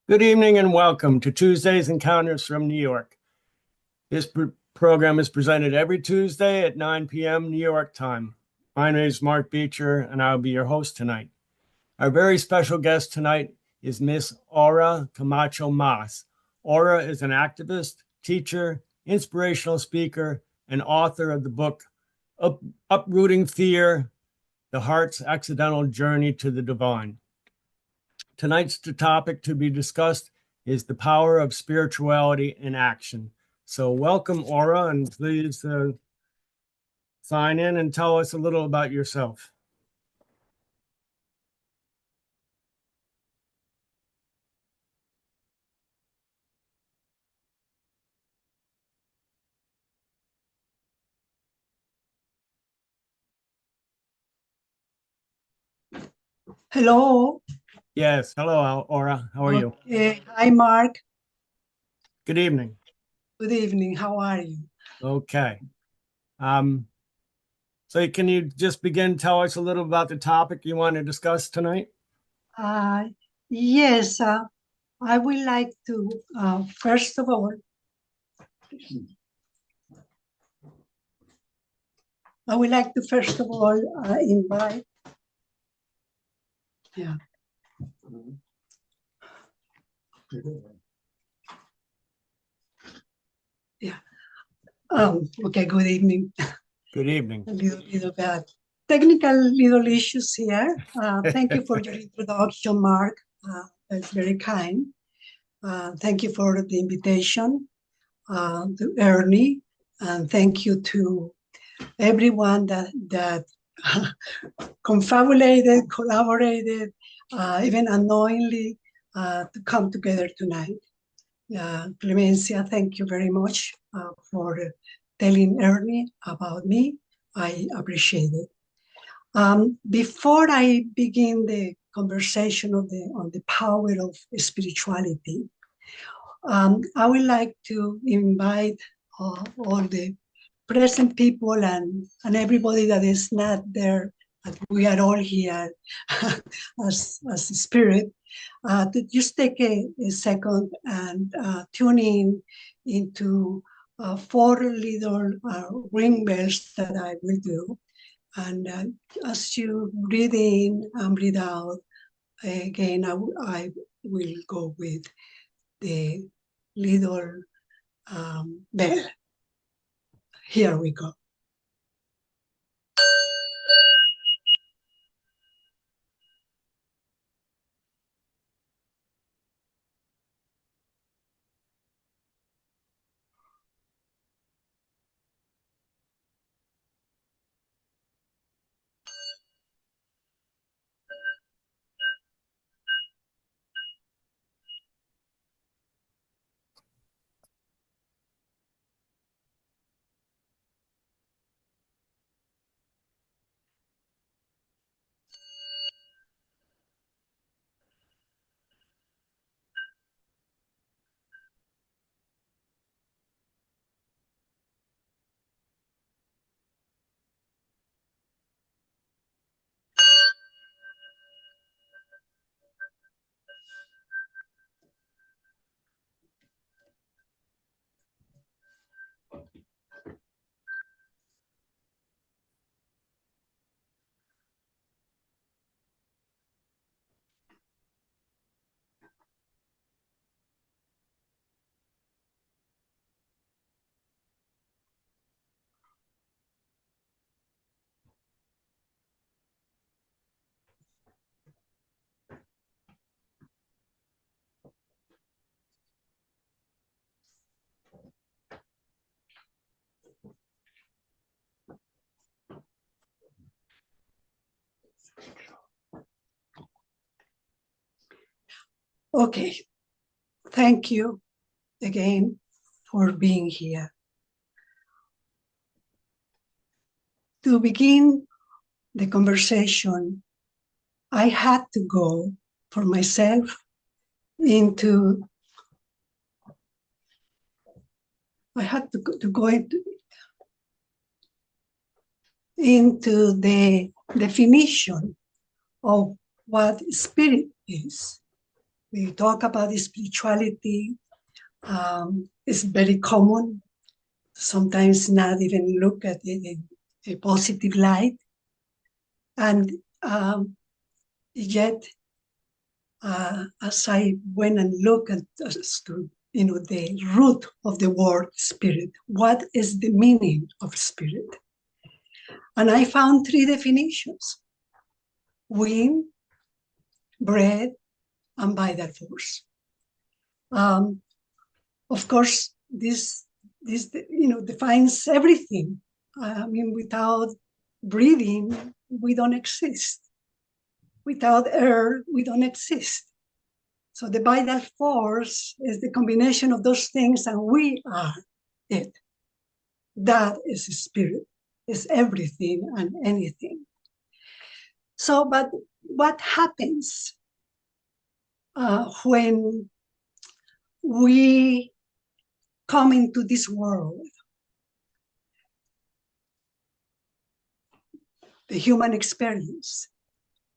Good evening and welcome to Tuesday's Encounters from New York. This program is presented every Tuesday at 9 p.m. New York time. My name is Mark Beecher and I'll be your host tonight. Our very special guest tonight is Miss Aura Camacho-Maas. Aura is an activist, teacher, inspirational speaker, and author of the book Uprooting Fear, The Heart's Accidental Journey to the Divine. Tonight's topic to be discussed is the power of spirituality in action. So welcome, Aura, and please sign in and tell us a little about yourself. Hello. Yes, hello, Aura. How are you? Hi, Mark. Good evening. Good evening. How are you? Okay. So can you just begin tell us a little about the topic you want to discuss tonight? Yes, I would like to, first of all, invite, yeah. Yeah. Okay, good evening. Good evening. A little bit technical little issues here. Thank you for your introduction, Mark. That's very kind. Thank you for the invitation to Ernie, and thank you to everyone that confabulated, collaborated, even unknowingly to come together tonight. Clemencia, thank you very much for telling Ernie about me. I appreciate it. Before I begin the conversation on the power of spirituality, I would like to invite all the present people and everybody that is not there, but we are all here as a spirit, to just take a second and tune in into four little ring bells that I will do. And as you breathe in and breathe out, again, I will go with the little bell. Here we go. Okay, thank you again for being here. To begin the conversation, I had to go for myself into, I had to go into the definition of what spirit is. we talk about spirituality. It's very common, sometimes not even look at it in a positive light. And yet, as I went and looked at as to the root of the word spirit, what is the meaning of spirit? And I found 3 definitions: wind, breath, and vital force. Of course, this defines everything. I mean, without breathing, we don't exist. Without air, we don't exist. So the vital force is the combination of those things, and we are it. That is spirit. It's everything and anything. So, but what happens when we come into this world? The human experience.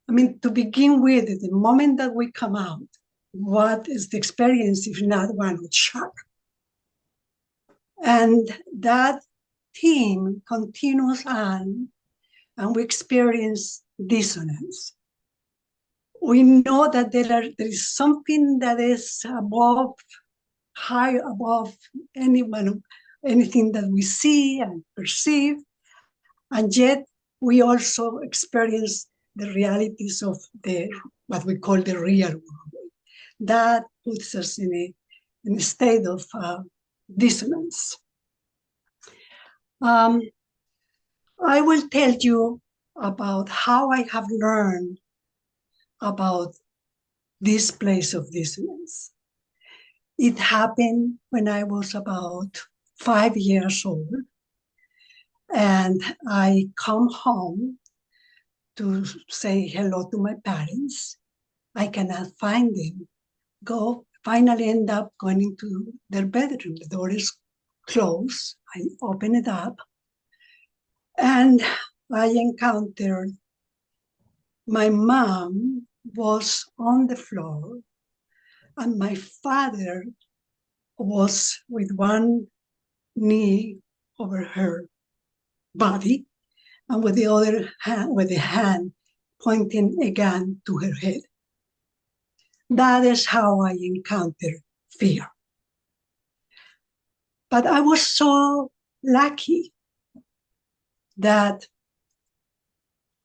I mean, to begin with, the moment that we come out, what is the experience if not one of shock? And that theme continues on, and we experience dissonance. We know that there is something that is above, high above anything that we see and perceive, and yet we also experience the realities of what we call the real world. That puts us in a state of dissonance. I will tell you about how I have learned about this place of dissonance. It happened when I was about 5 years old, and I come home to say hello to my parents. I cannot find them. Finally end up going into their bedroom. The door is closed. I open it up, and I encountered my mom was on the floor, and my father was with one knee over her body, and with the other hand, with the hand pointing again to her head. That is how I encountered fear. But I was so lucky that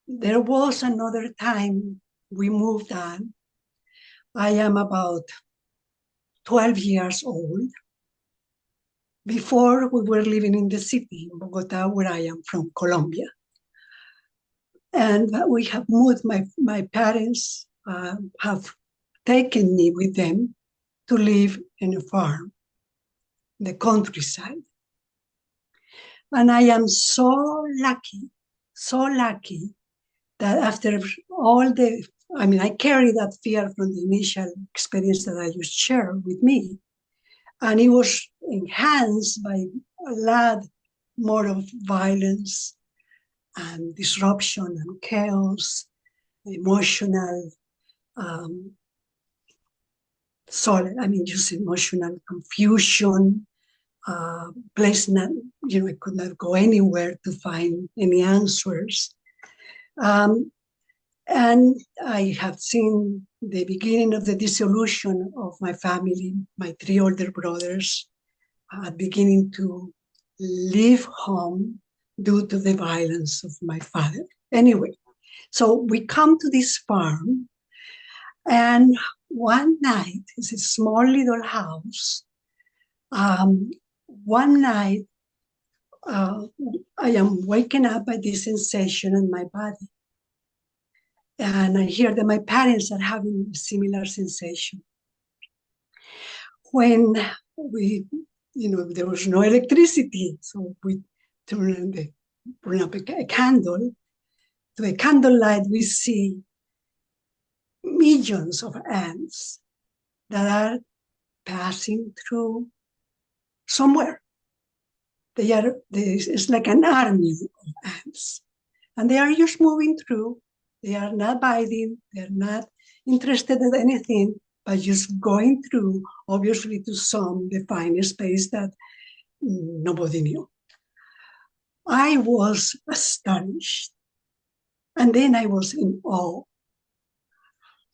there was another time we moved on. I am about 12 years old. Before, we were living in the city, in Bogota, where I am from, Colombia. And we have moved, my parents have taken me with them to live in a farm, the countryside. And I am so lucky that after all I carry that fear from the initial experience that I just shared with me. And it was enhanced by a lot more of violence and disruption and chaos, emotional, just emotional confusion, I could not go anywhere to find any answers. And I have seen the beginning of the dissolution of my family. My 3 older brothers beginning to leave home due to the violence of my father. Anyway, so we come to this farm, and one night, it's a small little house. One night, I am waken up by this sensation in my body. And I hear that my parents are having a similar sensation. When there was no electricity, so we turn up a candle. To a candlelight, we see millions of ants that are passing through somewhere. It's like an army of ants. And they are just moving through. They are not biting. They're not interested in anything. but just going through, obviously to some, the finest space that nobody knew. I was astonished. And then I was in awe.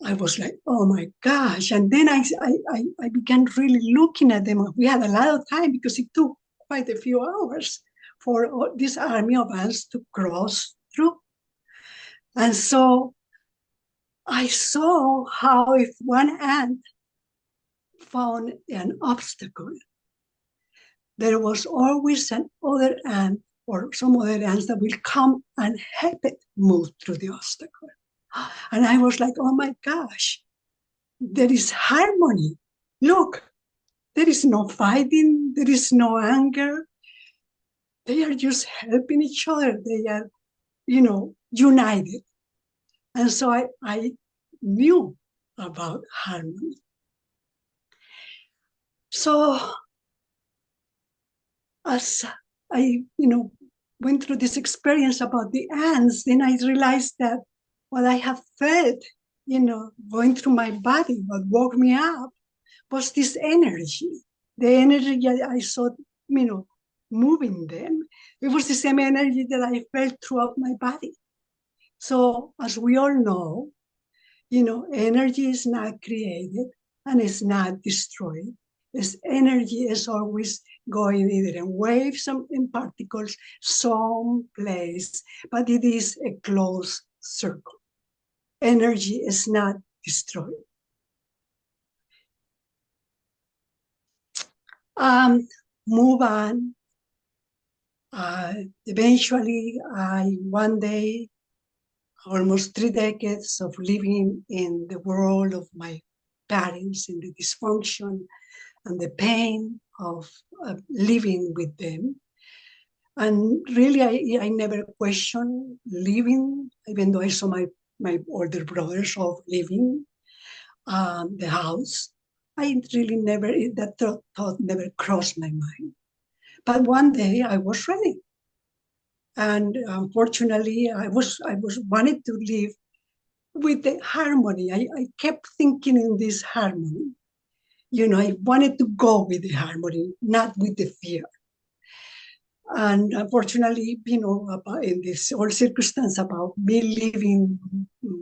I was like, oh my gosh. And then I began really looking at them. We had a lot of time because it took quite a few hours for this army of ants to cross through. And so I saw how if one ant found an obstacle, there was always another ant or some other ants that will come and help it move through the obstacle. And I was like, oh my gosh, there is harmony. Look, there is no fighting, there is no anger. They are just helping each other. They are, united. And so I knew about harmony. So as I, went through this experience about the ants, then I realized that what I have felt, going through my body, what woke me up was this energy. The energy I saw, moving them. It was the same energy that I felt throughout my body. So as we all know, energy is not created and it's not destroyed. This energy is always going either in waves or in particles, some place, but it is a closed circle. Energy is not destroyed. Move on. Eventually, one day, almost 3 decades of living in the world of my parents, in the dysfunction and the pain of living with them. And really, I never questioned living, even though I saw my older brothers of living the house. I really never, that thought never crossed my mind. But one day I was ready. And unfortunately, I was wanted to live with the harmony. I kept thinking in this harmony. I wanted to go with the harmony, not with the fear. And unfortunately, in this whole circumstance about me leaving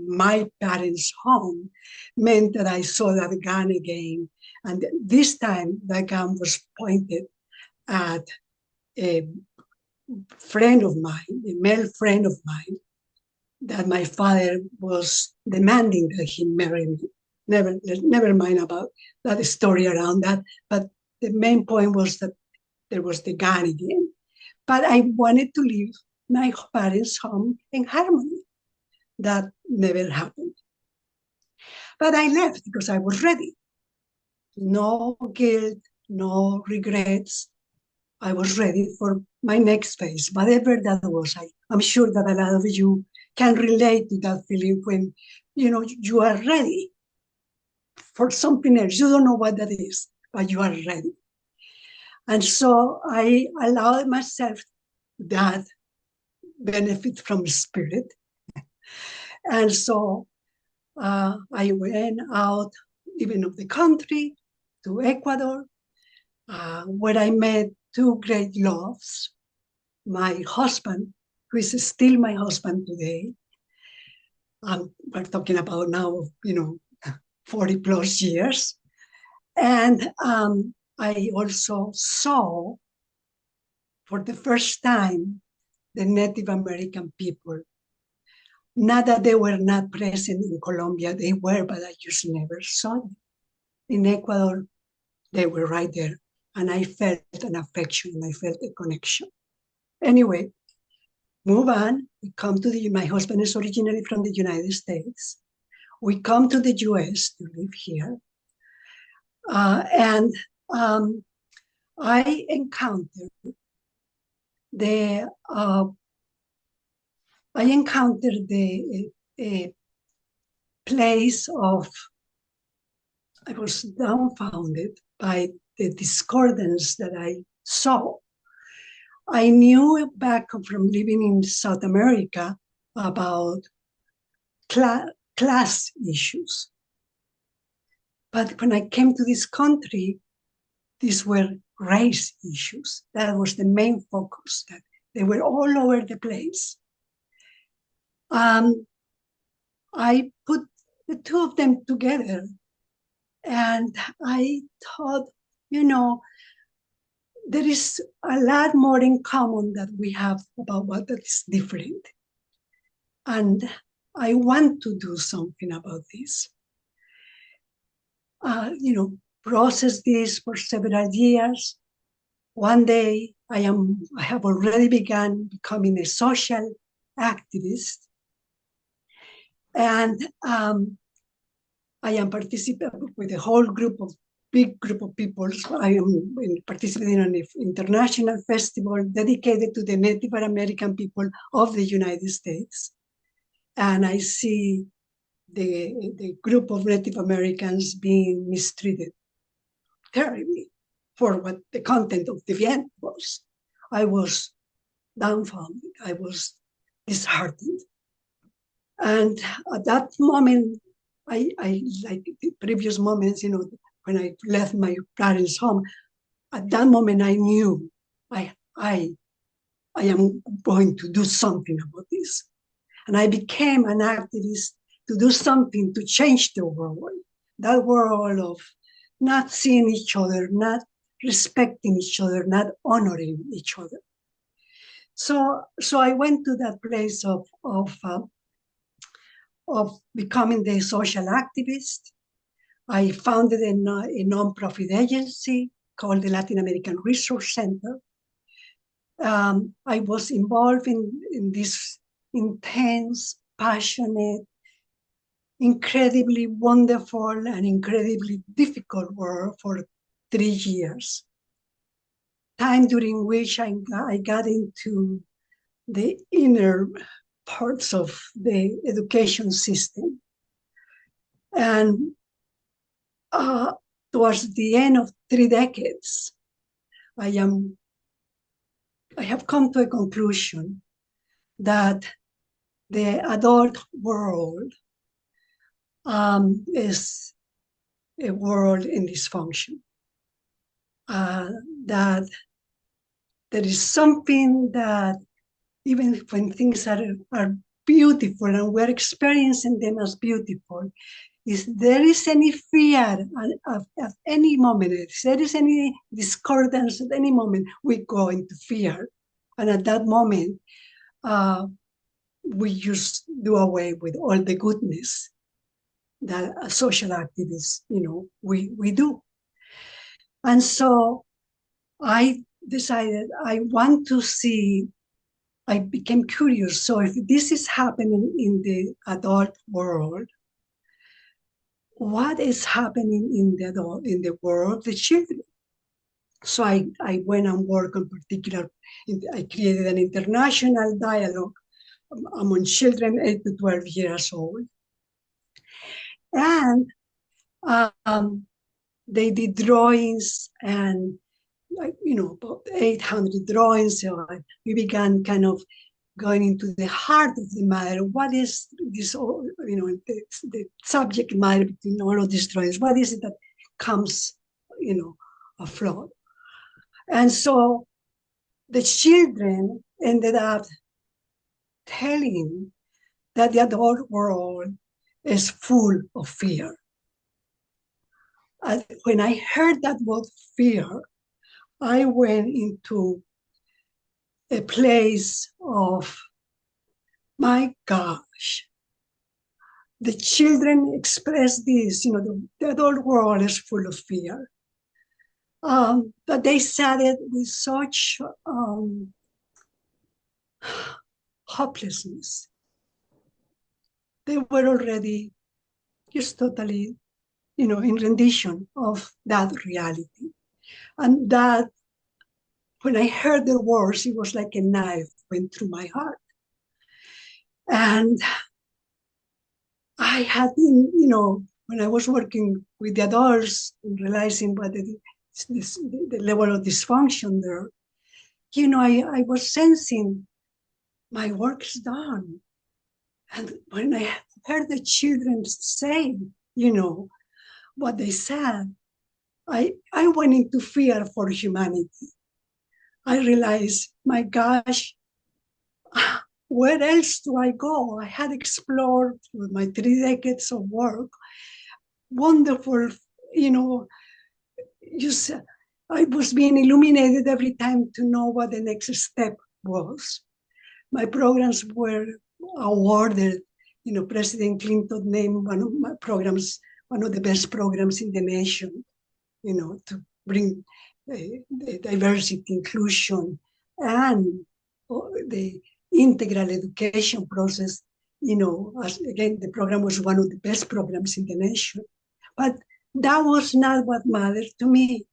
my parents' home meant that I saw that gun again. And this time, the gun was pointed at a friend of mine, a male friend of mine, that my father was demanding that he marry me. Never mind about that story around that. But the main point was that there was the gun again. But I wanted to leave my parents' home in harmony. That never happened. But I left because I was ready. No guilt, no regrets. I was ready for my next phase, whatever that was. I'm sure that a lot of you can relate to that feeling when, you are ready for something else. You don't know what that is, but you are ready. And so I allowed myself that benefit from spirit. And so I went out even of the country to Ecuador, where I met two great loves. My husband, who is still my husband today. We're talking about now, 40 plus years. And I also saw for the first time the Native American people. Not that they were not present in Colombia, they were, but I just never saw them. In Ecuador, they were right there. And I felt an affection, I felt a connection. Anyway, move on. We come to my husband is originally from the United States. We come to the US to live here. And I encountered the place of, I was dumbfounded by the discordance that I saw. I knew back from living in South America about class issues. But when I came to this country, these were race issues. That was the main focus. That they were all over the place. I put the two of them together, and I thought, there is a lot more in common that we have about what is different. And I want to do something about this. Process this for several years. One day, I have already begun becoming a social activist, and I am participating with a whole big group of people. So I am participating in an international festival dedicated to the Native American people of the United States, and I see the group of Native Americans being mistreated terribly for what the content of the event was. I was dumbfounded. I was disheartened. And at that moment, I like the previous moments, when I left my parents' home, at that moment I knew I am going to do something about this. And I became an activist to do something to change the world. That world of not seeing each other, not respecting each other, not honoring each other. So I went to that place of becoming the social activist. I founded a nonprofit agency called the Latin American Resource Center. I was involved in this intense, passionate, incredibly wonderful, and incredibly difficult work for 3 years. Time during which I got into the inner parts of the education system. And towards the end of 3 decades, I have come to a conclusion that the adult world is a world in dysfunction. That there is something that even when things are beautiful and we're experiencing them as beautiful, if there is any fear at any moment, if there is any discordance at any moment, we go into fear. And at that moment, we just do away with all the goodness that a social activist, we do. And so I decided I became curious. So if this is happening in the adult world, what is happening in the world of the children? So I went and worked on I created an international dialogue among children 8 to 12 years old. And they did drawings and about 800 drawings. So we began kind of going into the heart of the matter. What is this, the subject matter between all of these drawings? What is it that comes, afloat? And so the children ended up telling that the adult world is full of fear. And when I heard that word fear, I went into a place of, my gosh, the children express this, the adult world is full of fear. But they said it with such hopelessness. They were already just totally, in rendition of that reality. And that, when I heard the words, it was like a knife went through my heart. And I had been, when I was working with the adults, realizing what the level of dysfunction there, I was sensing my work's done. And when I heard the children say, what they said, I went into fear for humanity. I realized, my gosh, where else do I go? I had explored with my 3 decades of work, wonderful, you know, I was being illuminated every time to know what the next step was. My programs were awarded. President Clinton named one of my programs one of the best programs in the nation, to bring the diversity, inclusion, and the integral education process. Again, the program was one of the best programs in the nation. But that was not what mattered to me.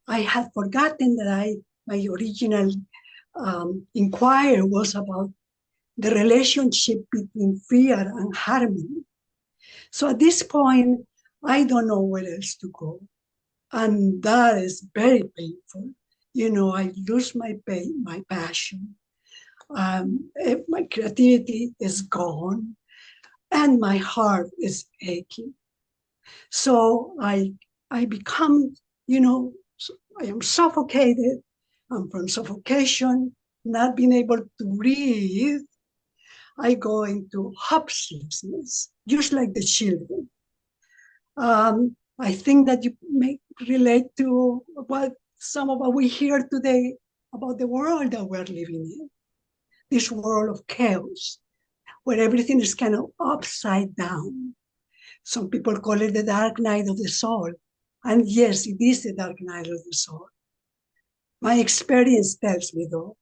I had forgotten that my original inquiry was about the relationship between fear and harmony. So at this point, I don't know where else to go. And that is very painful. I lose my passion. My creativity is gone and my heart is aching. So I become, I am suffocated. And from suffocation, not being able to breathe, I go into hopelessness, just like the children. I think that you may relate to some of what we hear today about the world that we're living in. This world of chaos, where everything is kind of upside down. Some people call it the dark night of the soul. And yes, it is the dark night of the soul. My experience tells me, though,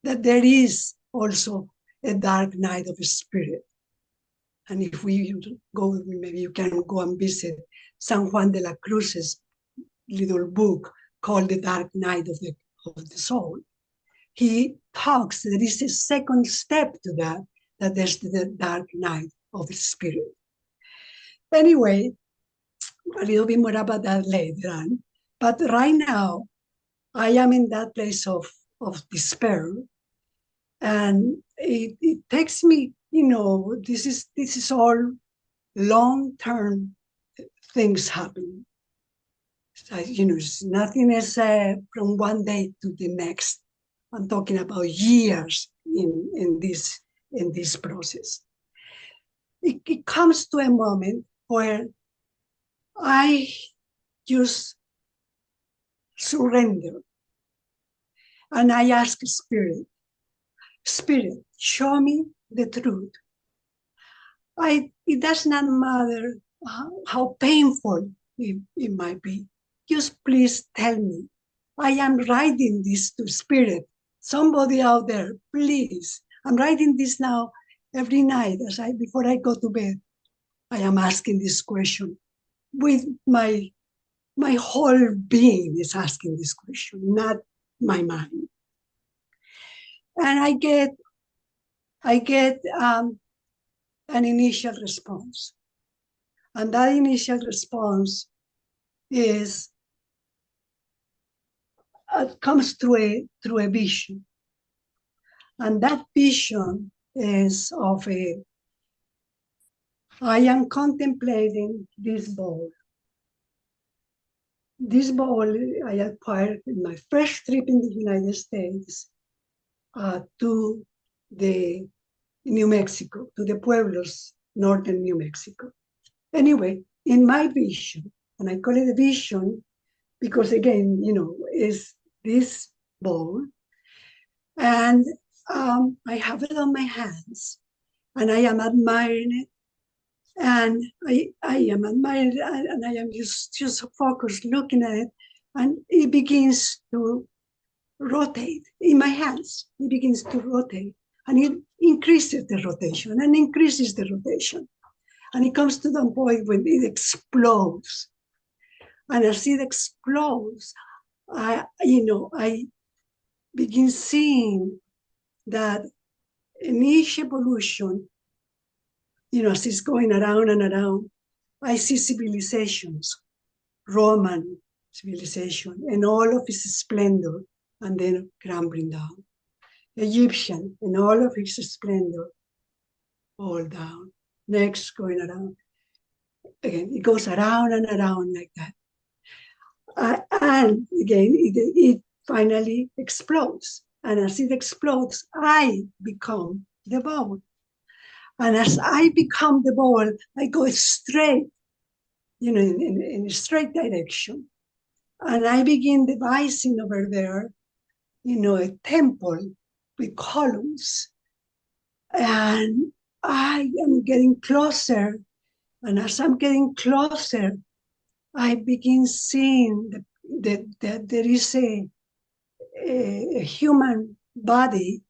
that there is also a dark night of the spirit. And if we go, maybe you can go and visit San Juan de la Cruz's little book called The Dark Night of the Soul. He talks, there is a second step to that there's the dark night of the spirit. Anyway, a little bit more about that later on. But right now, I am in that place of despair. And it takes me, this is all long-term things happening. Nothing is from one day to the next. I'm talking about years in this process. It comes to a moment where I just surrender. And I ask Spirit, show me the truth. It does not matter how painful it might be. Just please tell me. I am writing this to Spirit. Somebody out there, please. I'm writing this now every night before I go to bed. I am asking this question with my whole being is asking this question, not my mind. And I get an initial response. And that initial response comes through a vision. And that vision is I am contemplating this bowl. This bowl I acquired in my first trip in the United States to the New Mexico, to the pueblos, northern New Mexico. Anyway, in my vision, and I call it a vision because again, is this bowl, and I have it on my hands, and I am admiring it, and I am admiring it, and I am just focused looking at it, and it begins to rotate in my hands. It begins to rotate, and it increases the rotation and increases the rotation. And it comes to the point when it explodes. And as it explodes, I begin seeing that in each evolution, as it's going around and around, I see civilizations, Roman civilization, and all of its splendor, and then crumbling down. Egyptian, and all of its splendor, all down. Next, going around. again, it goes around and around like that. And again, it finally explodes. And as it explodes, I become the ball. And as I become the ball, I go straight, in a straight direction. And I begin devising over there, a temple with columns. And I am getting closer. And as I'm getting closer, I begin seeing that there is a human body,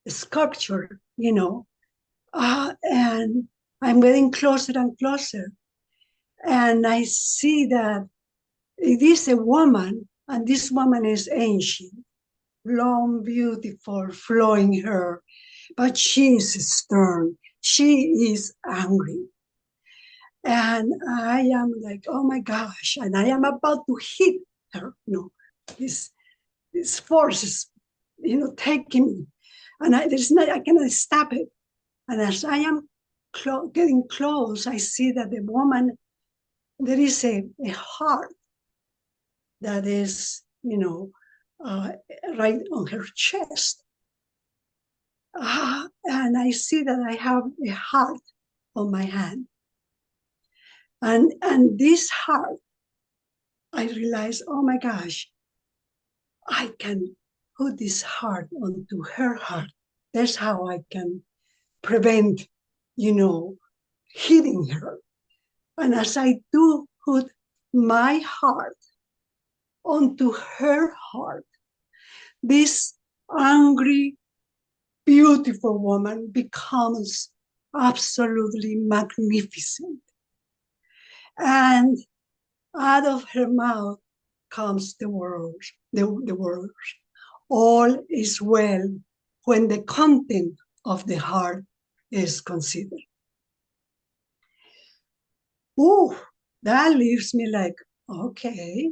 a sculpture, and I'm getting closer and closer. And I see that it is a woman, and this woman is ancient, long, beautiful, flowing hair, but she is stern. She is angry. And I am like, oh my gosh, and I am about to hit her. This force is, taking me. And I cannot stop it. And as I am getting close, I see that the woman, there is a heart that is, right on her chest. And I see that I have a heart on my hand. And this heart, I realize, oh my gosh, I can put this heart onto her heart. That's how I can prevent, hitting her. And as I do put my heart onto her heart, this angry, beautiful woman becomes absolutely magnificent. And out of her mouth comes the words, all is well when the content of the heart is considered. Oh, that leaves me like, okay,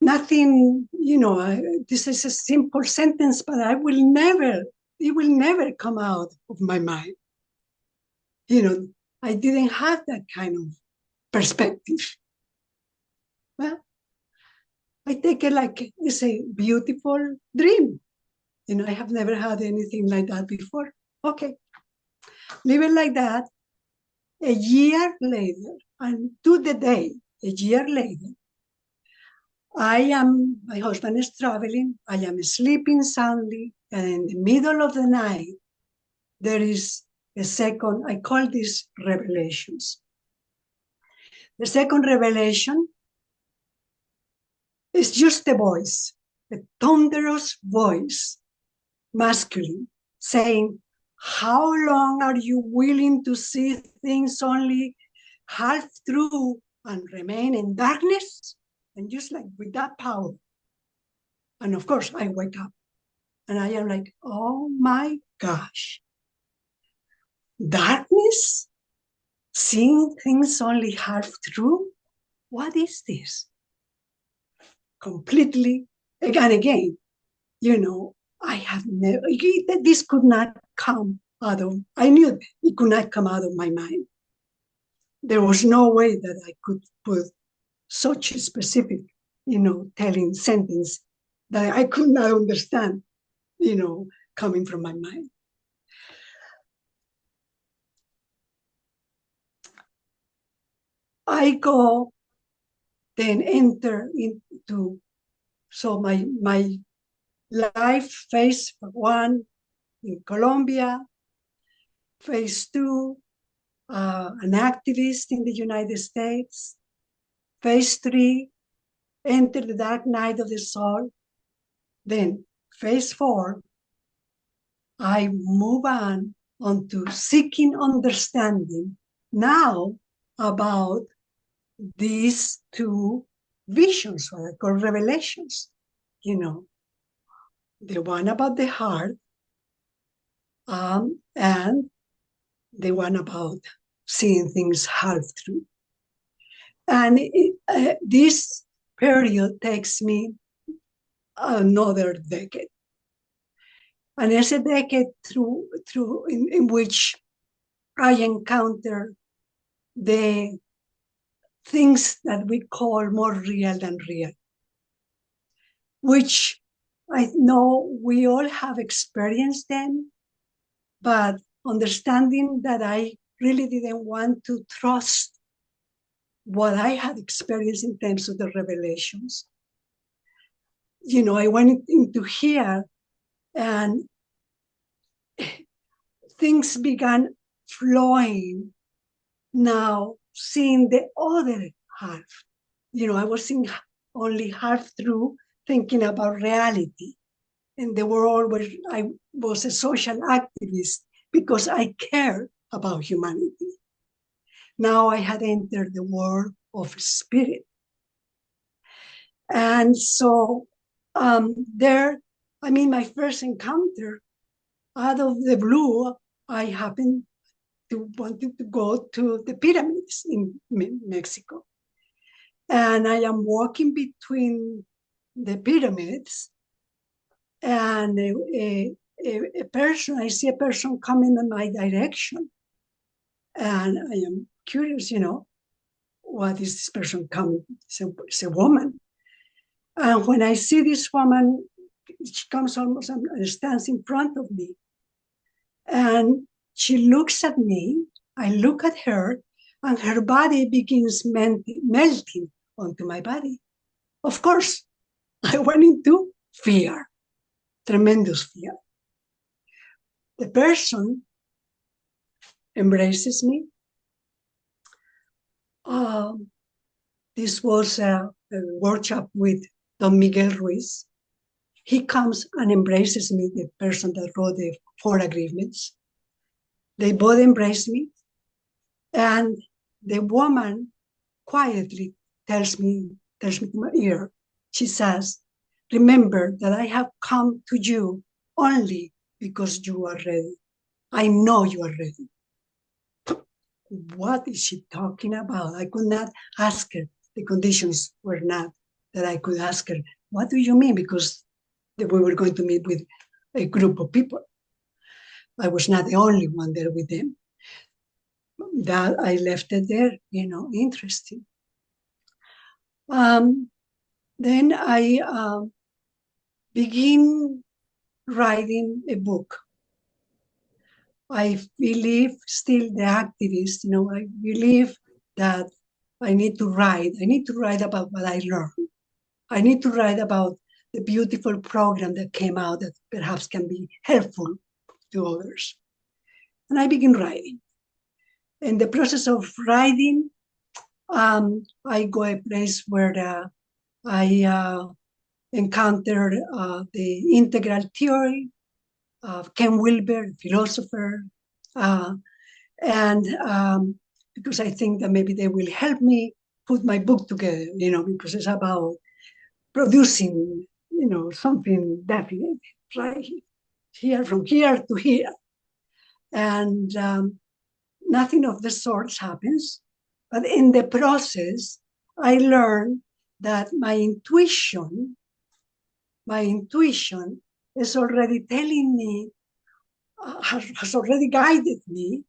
nothing, this is a simple sentence, but it will never come out of my mind. I didn't have that kind of perspective. Well, I take it like it's a beautiful dream. I have never had anything like that before. Okay, leave it like that. A year later, and to the day, a year later, my husband is traveling, I am sleeping soundly, and in the middle of the night, there is a second, I call this revelations. The second revelation is just a voice, a thunderous voice, masculine, saying, how long are you willing to see things only half through and remain in darkness? And just like with that power. And of course, I wake up and I am like, oh my gosh, darkness? Seeing things only half through? What is this? Completely, again, I have never, this could not come out of, I knew it could not come out of my mind. There was no way that I could put such a specific, telling sentence that I could not understand, coming from my mind. I go, then enter into, so my life, phase 1 in Colombia, phase 2, an activist in the United States, phase 3, enter the dark night of the soul. Then phase 4, I move onto seeking understanding now about these two visions, what I call revelations, the one about the heart and the one about seeing things half through. And this period takes me another decade. And it's a decade in which I encounter, the things that we call more real than real, which I know we all have experienced them, but understanding that I really didn't want to trust what I had experienced in terms of the revelations. You know, I went into here and things began flowing. Now, seeing the other half, you know, I was seeing only half through, thinking about reality in the world where I was a social activist because I care about humanity. Now I had entered the world of spirit. And so my first encounter, out of the blue, I happened to wanted to go to the pyramids in Mexico. And I am walking between the pyramids, and I see a person coming in my direction. And I am curious, you know, what is this person coming? It's a woman. And when I see this woman, she comes almost and stands in front of me. And she looks at me, I look at her, and her body begins melting onto my body. Of course, I went into fear, tremendous fear. The person embraces me. This was a workshop with Don Miguel Ruiz. He comes and embraces me, the person that wrote the 4 agreements. They both embrace me. And the woman quietly tells me to my ear, she says, remember that I have come to you only because you are ready. I know you are ready. What is she talking about? I could not ask her. The conditions were not that I could ask her, what do you mean? Because we were going to meet with a group of people. I was not the only one there with them. That I left it there, you know, interesting. Then I begin writing a book. I believe still the activist, you know, I believe that I need to write. I need to write about what I learned. I need to write about the beautiful program that came out that perhaps can be helpful to others. And I begin writing. In the process of writing, I go a place where I encountered the integral theory of Ken Wilber, philosopher, and because I think that maybe they will help me put my book together, you know, because it's about producing, you know, something definite, right? Here, from here to here. And nothing of the sorts happens. But in the process, I learned that my intuition is already telling me, has already guided me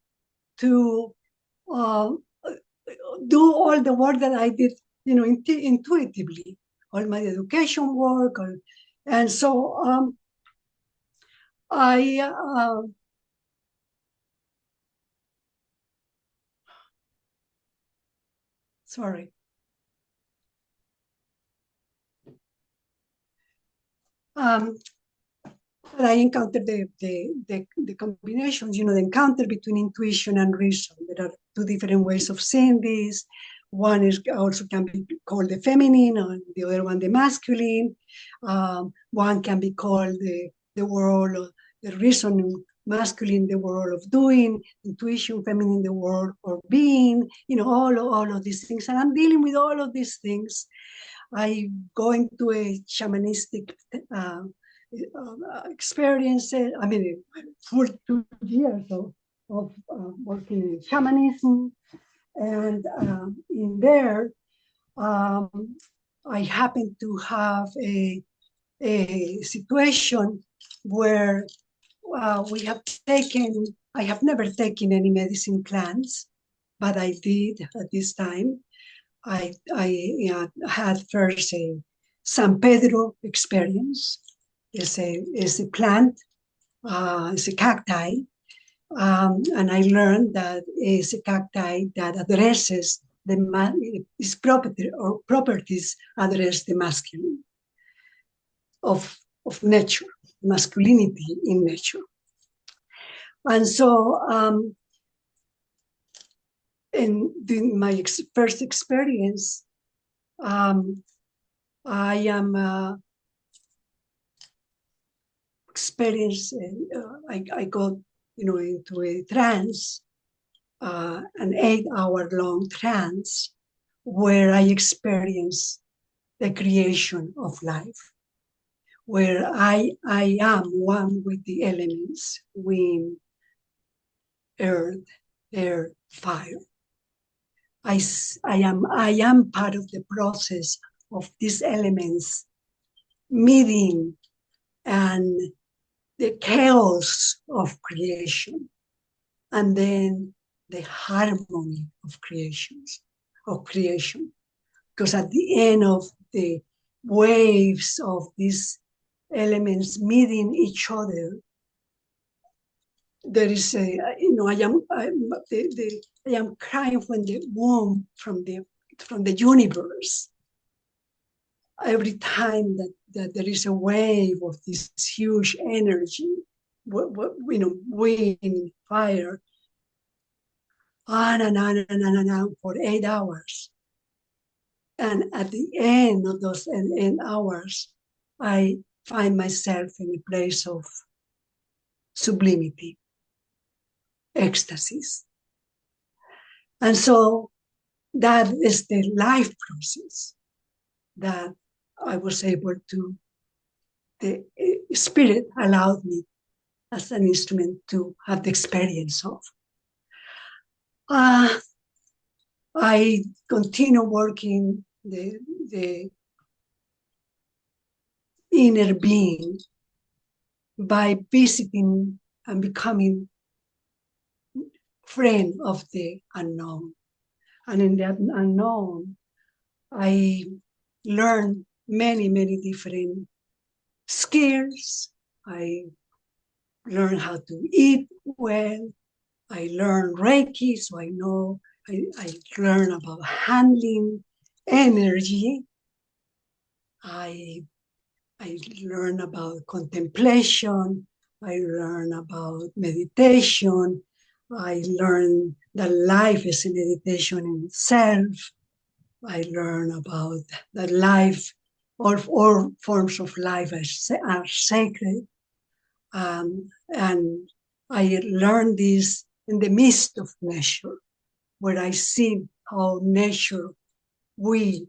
to do all the work that I did, you know, intuitively, all my education work. And so sorry. I encountered the combinations, you know, the encounter between intuition and reason. There are 2 different ways of seeing this. One is also can be called the feminine, and the other one the masculine. One can be called the world of the reason, masculine, the world of doing, intuition, feminine, the world of being, you know, all of these things. And I'm dealing with all of these things. I go into a shamanistic experiences. I mean, for 2 years of working in shamanism, and in there, I happened to have a situation where I have never taken any medicine plants, but I did at this time. I had first a San Pedro experience. It's a plant, it's a cacti, and I learned that it's a cacti that addresses its property or properties address the masculine of nature, masculinity in nature. And so in my first experience, I am I got into a trance, an 8-hour-long trance, where I experienced the creation of life, where I am one with the elements, wind, earth, air, fire. I am part of the process of these elements meeting and the chaos of creation, and then the harmony of creation. Because at the end of the waves of these elements meeting each other, there is I am crying from the womb, from the universe. Every time that there is a wave of this huge energy, wind, fire, on and on and on and on for 8 hours. And at the end of those 8 hours, I find myself in a place of sublimity, ecstasies. And so that is the life process that I was able to, the spirit allowed me as an instrument to have the experience of. I continue working the inner being by visiting and becoming friend of the unknown. And in that unknown, I learned many, many different skills. I learned how to eat well. I learned Reiki, so I know I learned about handling energy. I learned about contemplation. I learned about meditation. I learned that life is a meditation in itself. I learned about that life, all forms of life are sacred. And I learned this in the midst of nature, where I see how nature, the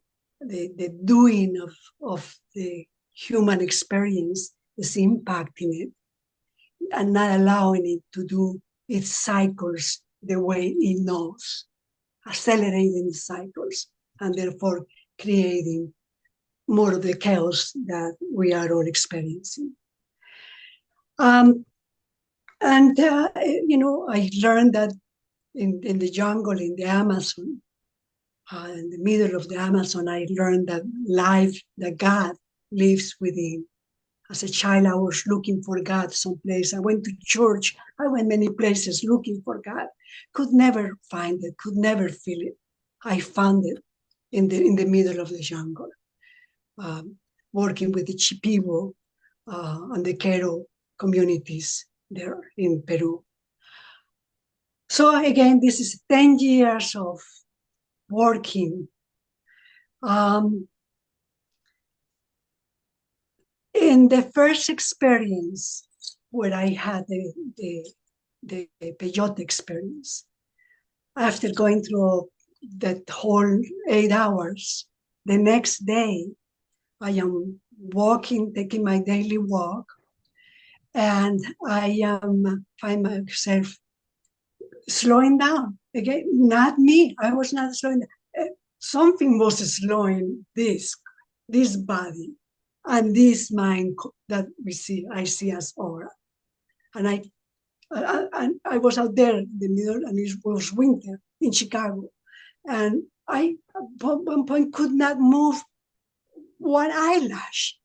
doing of the human experience is impacting it and not allowing it to do its cycles the way it knows, accelerating its cycles, and therefore creating more of the chaos that we are all experiencing. I learned that in the jungle, in the Amazon, in the middle of the Amazon, I learned that life, that God lives within. As a child, I was looking for God someplace. I went to church. I went many places looking for God. Could never find it, could never feel it. I found it in the middle of the jungle, working with the Chipibo and the Quero communities there in Peru. So again, this is 10 years of working. In the first experience where I had the peyote experience, after going through that whole 8 hours, the next day I am walking, taking my daily walk, and I find myself slowing down. Again, not me. I was not slowing down. Something was slowing this body and this mind that I see as aura. And I was out there in the middle, and it was winter, in Chicago. And I, at one point, could not move one eyelash.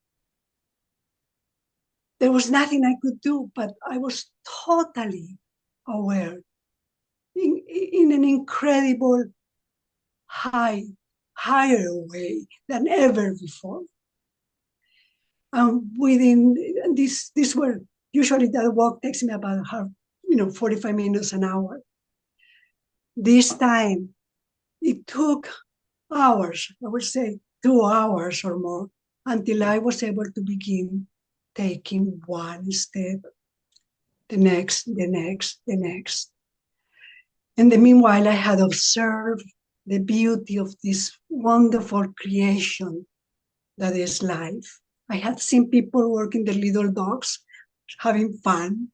There was nothing I could do, but I was totally aware in an incredible higher way than ever before. Within this were usually that walk takes me about 45 minutes an hour. This time it took hours, I would say 2 hours or more, until I was able to begin taking one step, the next, the next, the next. In the meanwhile, I had observed the beauty of this wonderful creation that is life. I had seen people working the little dogs, having fun,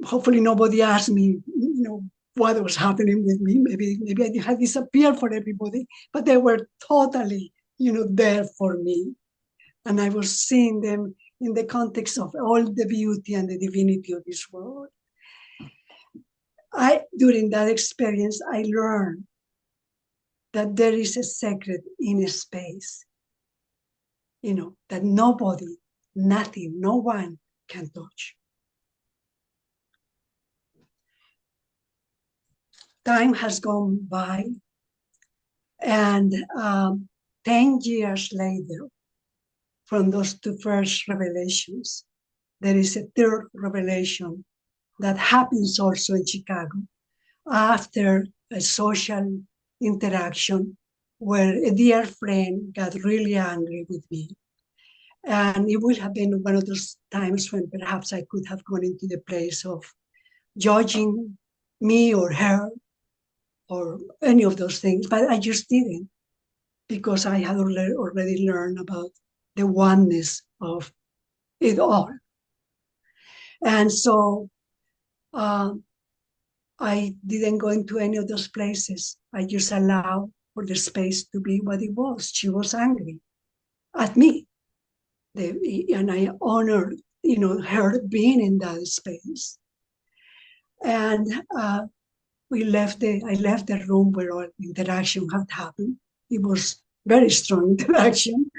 hopefully nobody asked me, what was happening with me. Maybe I had disappeared for everybody, but they were totally, there for me. And I was seeing them in the context of all the beauty and the divinity of this world. During that experience, I learned that there is a secret in a space, that nobody, nothing, no one can touch. Time has gone by, and 10 years later, from those two first revelations, there is a third revelation that happens also in Chicago after a social interaction where a dear friend got really angry with me. And it would have been one of those times when perhaps I could have gone into the place of judging me or her or any of those things, but I just didn't, because I had already learned about the oneness of it all. And so I didn't go into any of those places. I just allowed for the space to be what it was. She was angry at me. And I honored, her being in that space. And I left the room where all interaction had happened. It was very strong interaction.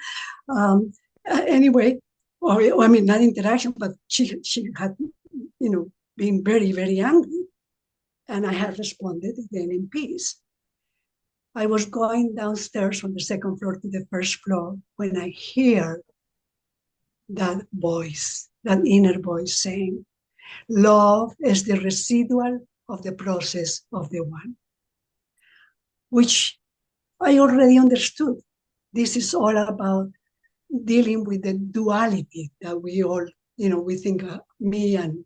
Anyway, not interaction, but she had, been very, very angry. And I had responded again in peace. I was going downstairs from the second floor to the first floor when I hear that voice, that inner voice saying, love is the residual of the process of the one, which I already understood. This is all about dealing with the duality that we all, we think me and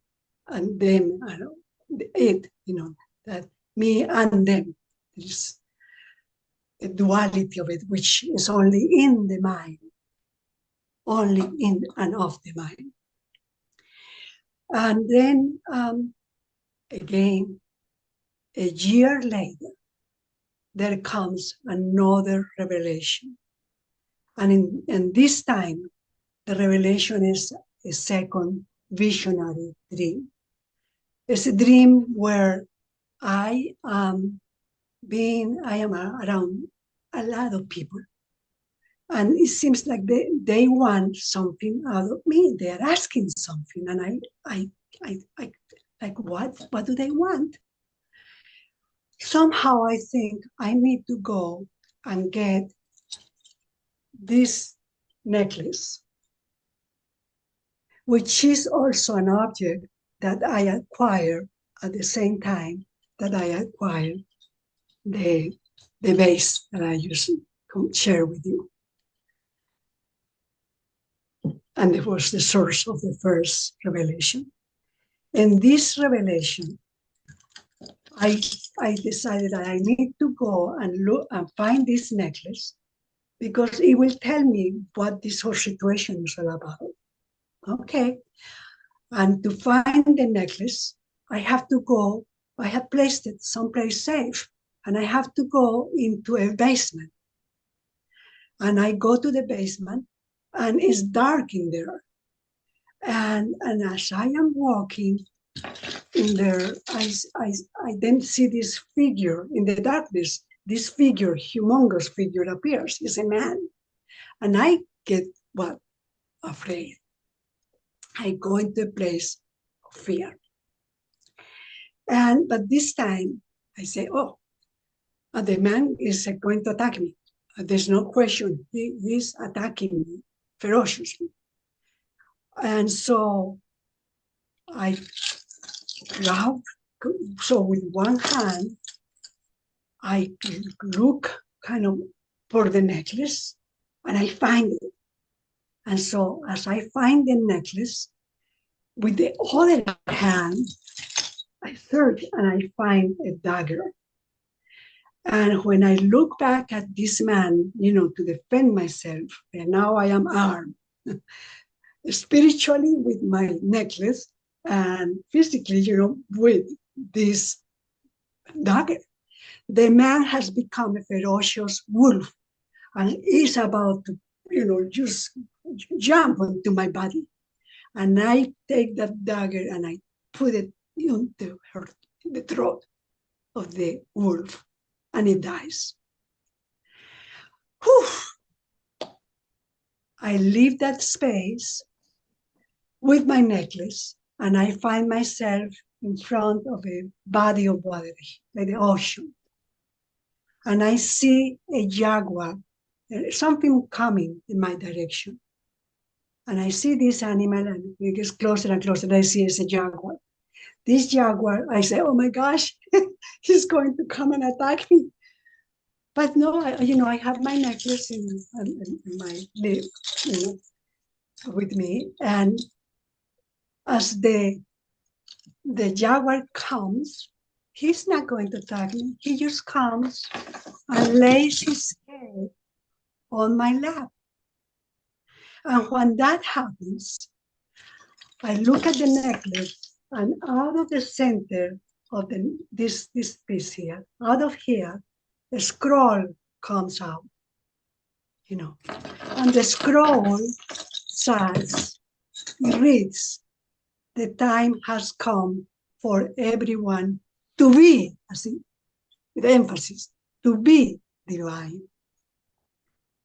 them, it, that me and them. There's the duality of it, which is only in the mind, only in and of the mind. And then again, a year later, there comes another revelation. And in this time, the revelation is a second visionary dream. It's a dream where I am around a lot of people. And it seems like they want something out of me. They're asking something. And I like, what do they want? Somehow I think I need to go and get this necklace, which is also an object that I acquired at the same time that I acquired the vase that I used to share with you. And it was the source of the first revelation. In this revelation, I decided that I need to go and look and find this necklace, because it will tell me what this whole situation is all about. Okay. And to find the necklace, I have placed it someplace safe, and I have to go into a basement. And I go to the basement, and it's dark in there. And as I am walking in there, I then see this figure in the darkness. This figure, humongous figure, appears. It's a man, and I get what afraid. I go into a place of fear, but this time I say, "Oh, the man is going to attack me. There's no question. He's attacking me ferociously." And so I grab, so with one hand, I look kind of for the necklace and I find it. And so as I find the necklace, with the other hand, I search and I find a dagger. And when I look back at this man, to defend myself, and now I am armed, spiritually with my necklace and physically, with this dagger. The man has become a ferocious wolf and is about to, just jump onto my body. And I take that dagger and I put it into the throat of the wolf, and it dies. Whew. I leave that space with my necklace, and I find myself in front of a body of water, like the ocean. And I see a jaguar, something coming in my direction. And I see this animal, and it gets closer and closer, and I see it's a jaguar. This jaguar, I say, "Oh my gosh, he's going to come and attack me." But no, I have my necklace in my lip, with me. And as the jaguar comes, he's not going to attack me. He just comes and lays his head on my lap. And when that happens, I look at the necklace, and out of the center of this piece here, out of here, a scroll comes out, and the scroll says, it reads, "The time has come for everyone to be," with emphasis, to be divine.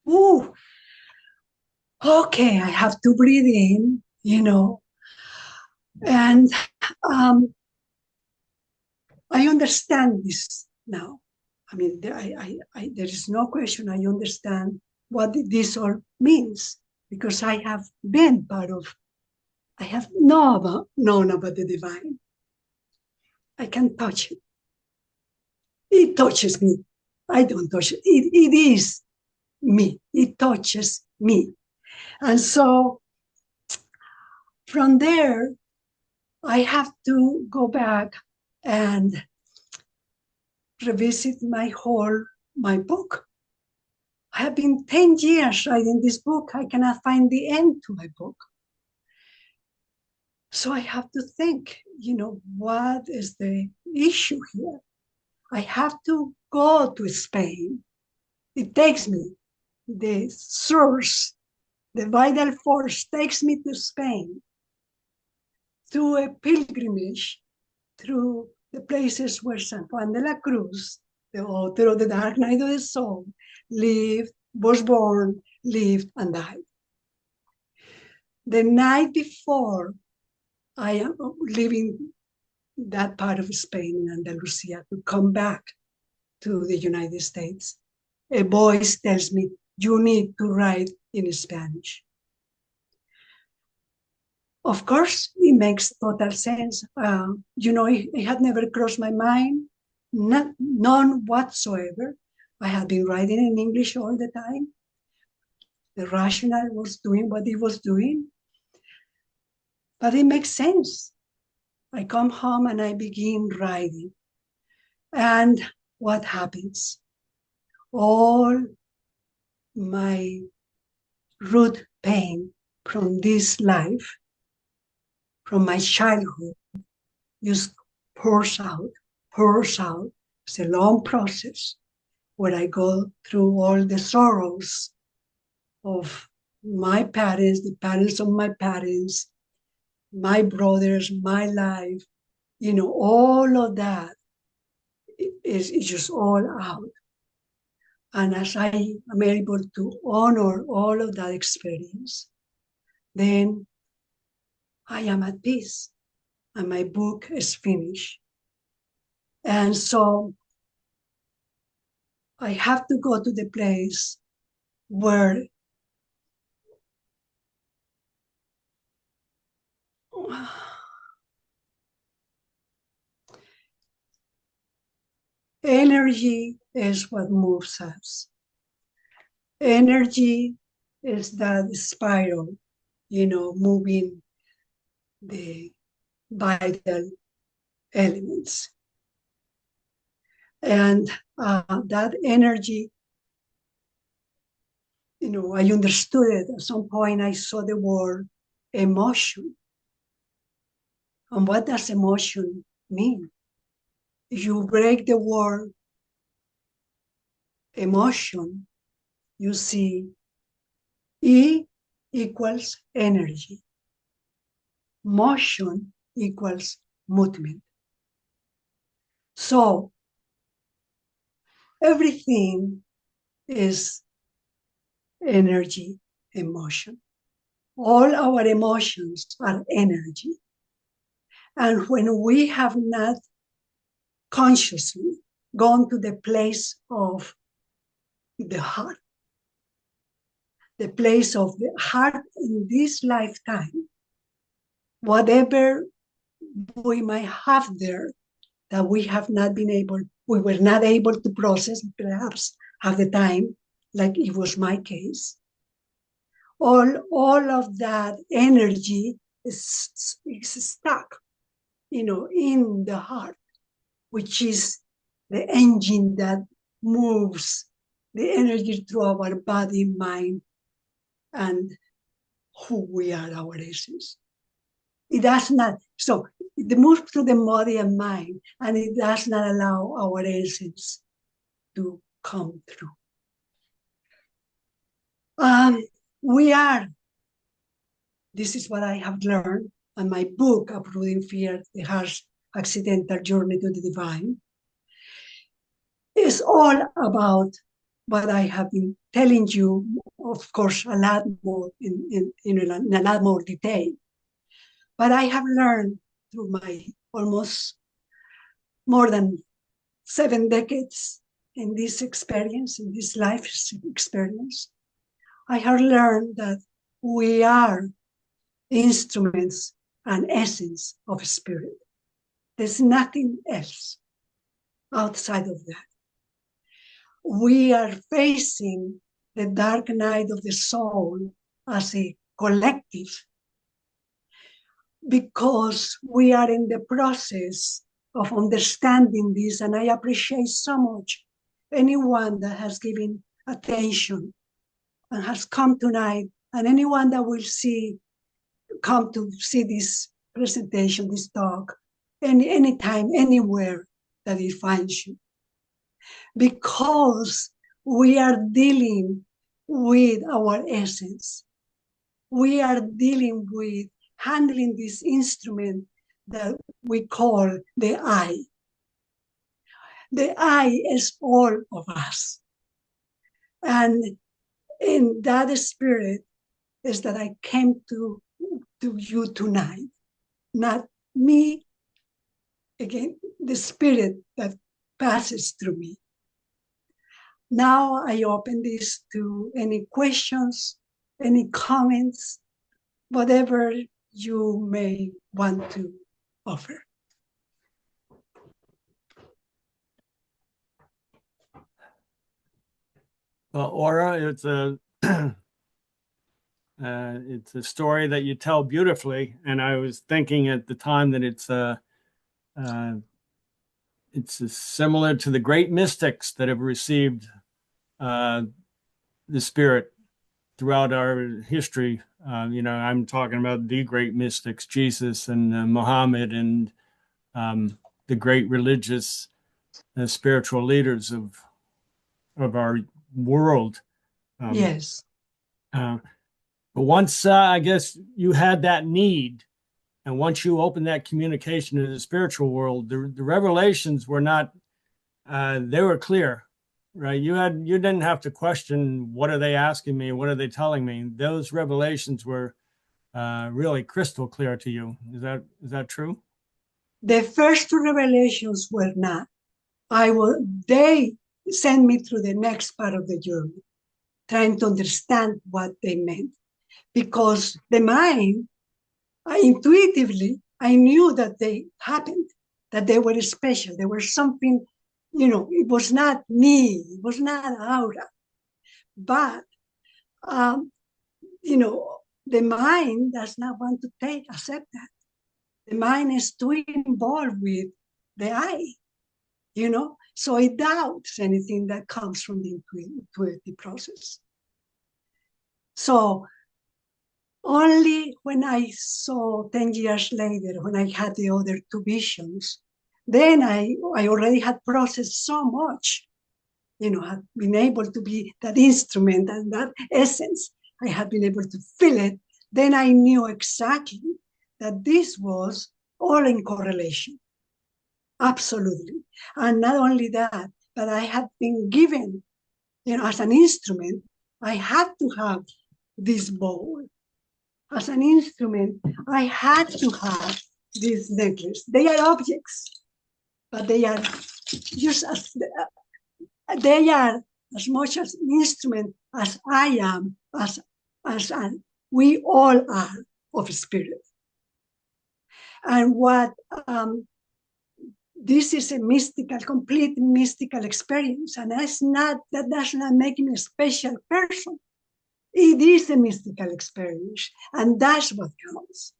Ooh, okay, I have to breathe in, and I understand this now. I mean, there is no question. I understand what this all means, because I have been I have known about the divine. I can touch it. It touches me. I don't touch it. It is me. It touches me. And so from there, I have to go back and revisit my book. I have been 10 years writing this book. I cannot find the end to my book. So I have to think, what is the issue here? I have to go to Spain. It takes me, the source, the vital force takes me to Spain, through a pilgrimage, through the places where San Juan de la Cruz, the author of the Dark Night of the Soul, lived, was born, lived, and died. The night before I am leaving that part of Spain, in Andalusia, to come back to the United States, a voice tells me, "You need to write in Spanish." Of course, it makes total sense. It had never crossed my mind, none whatsoever. I had been writing in English all the time. The rationale was doing what it was doing. But it makes sense. I come home and I begin writing. And what happens? All my root pain from this life, from my childhood, just pours out. It's a long process where I go through all the sorrows of my parents, the parents of my parents, my brothers, my life, all of that is just all out. And as I am able to honor all of that experience, then I am at peace and my book is finished. And so I have to go to the place where energy is what moves us. Energy is that spiral, moving the vital elements. And that energy, I understood it. At some point, I saw the word emotion. And what does emotion mean? If you break the word emotion, you see E equals energy. Motion equals movement. So everything is energy, emotion. All our emotions are energy. And when we have not consciously gone to the place of the heart in this lifetime, whatever we might have there that we were not able to process, perhaps at the time, like it was my case. All of that energy is stuck, in the heart, which is the engine that moves the energy through our body, mind, and who we are, our essence. It does not, so it moves through the body and mind, and it does not allow our essence to come through. This is what I have learned, and my book, Uprooting Fear, The Harsh Accidental Journey to the Divine, is all about what I have been telling you, of course, a lot more in a lot more detail. But I have learned through my almost more than 7 decades in this experience, in this life experience, I have learned that we are instruments and essence of spirit. There's nothing else outside of that. We are facing the dark night of the soul as a collective because we are in the process of understanding this, and I appreciate so much anyone that has given attention and has come tonight, and anyone that will come to see this presentation, this talk, anytime, anywhere that it finds you. Because we are dealing with our essence. We are dealing with handling this instrument that we call the I. The I is all of us. And in that spirit is that I came to you tonight. Not me, again, the spirit that passes through me. Now I open this to any questions, any comments, whatever you may want to offer. Well, Aura, it's a story that you tell beautifully, and I was thinking at the time that it's similar to the great mystics that have received the spirit throughout our history. I'm talking about the great mystics, Jesus and Muhammad, and the great religious spiritual leaders of our world. Yes. But once I guess you had that need And once you open that communication to the spiritual world, the revelations were not, they were clear, right? You didn't have to question, what are they asking me? What are they telling me? Those revelations were really crystal clear to you. Is that true? The first two revelations were not. They sent me through the next part of the journey, trying to understand what they meant. Because the mind, intuitively, I knew that they happened, that they were special. They were something, it was not me, it was not aura. But, the mind does not want to accept that. The mind is too involved with the I, so it doubts anything that comes from the intuitive process. So only when I saw 10 years later, when I had the other two visions, then I already had processed so much, had been able to be that instrument and that essence. I had been able to feel it. Then I knew exactly that this was all in correlation. Absolutely. And not only that, but I had been given, as an instrument, I had to have this bowl. As an instrument, I had to have this necklace. They are objects, but they are just they are as much as instrument as I am, as we all are of spirit. And what this is a complete mystical experience, and that does not make me a special person. It is a mystical experience, and that's what counts.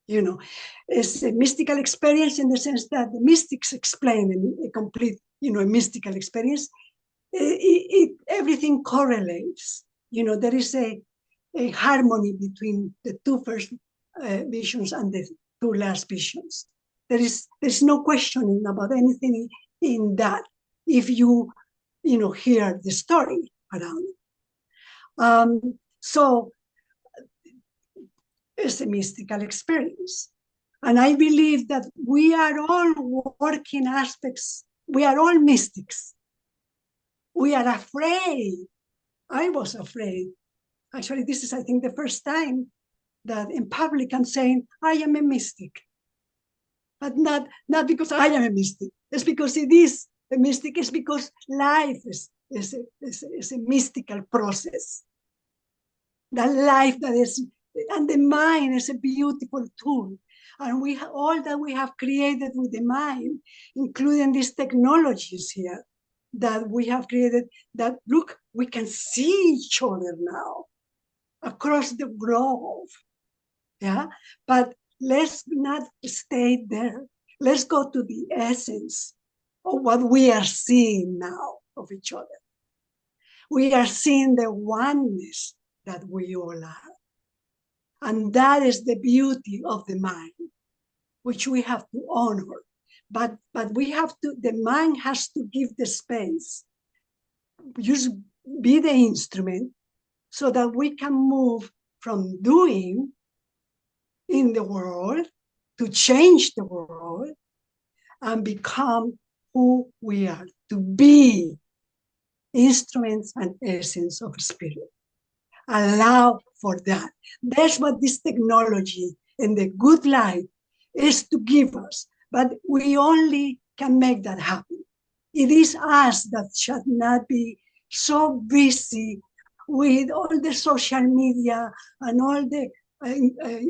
It's a mystical experience in the sense that the mystics explain a complete, a mystical experience. Everything correlates. There is a harmony between the two first visions and the two last visions. There's no questioning about anything in that if you hear the story around it. So it's a mystical experience. And I believe that we are all working aspects. We are all mystics. We are afraid. I was afraid. Actually, this is, I think, the first time that in public I'm saying, I am a mystic. But not because I am a mystic. It's because it is a mystic. It's because life is a mystical process. The life that is, and the mind is a beautiful tool. And all that we have created with the mind, including these technologies here that we have created, that look, we can see each other now across the globe. Yeah, but let's not stay there. Let's go to the essence of what we are seeing now of each other. We are seeing the oneness that we all are. And that is the beauty of the mind, which we have to honor. But the mind has to give the space, just be the instrument, so that we can move from doing in the world to change the world and become who we are, to be instruments and essence of spirit. Allow for that. That's what this technology and the good light is to give us. But we only can make that happen. It is us that should not be so busy with all the social media and all the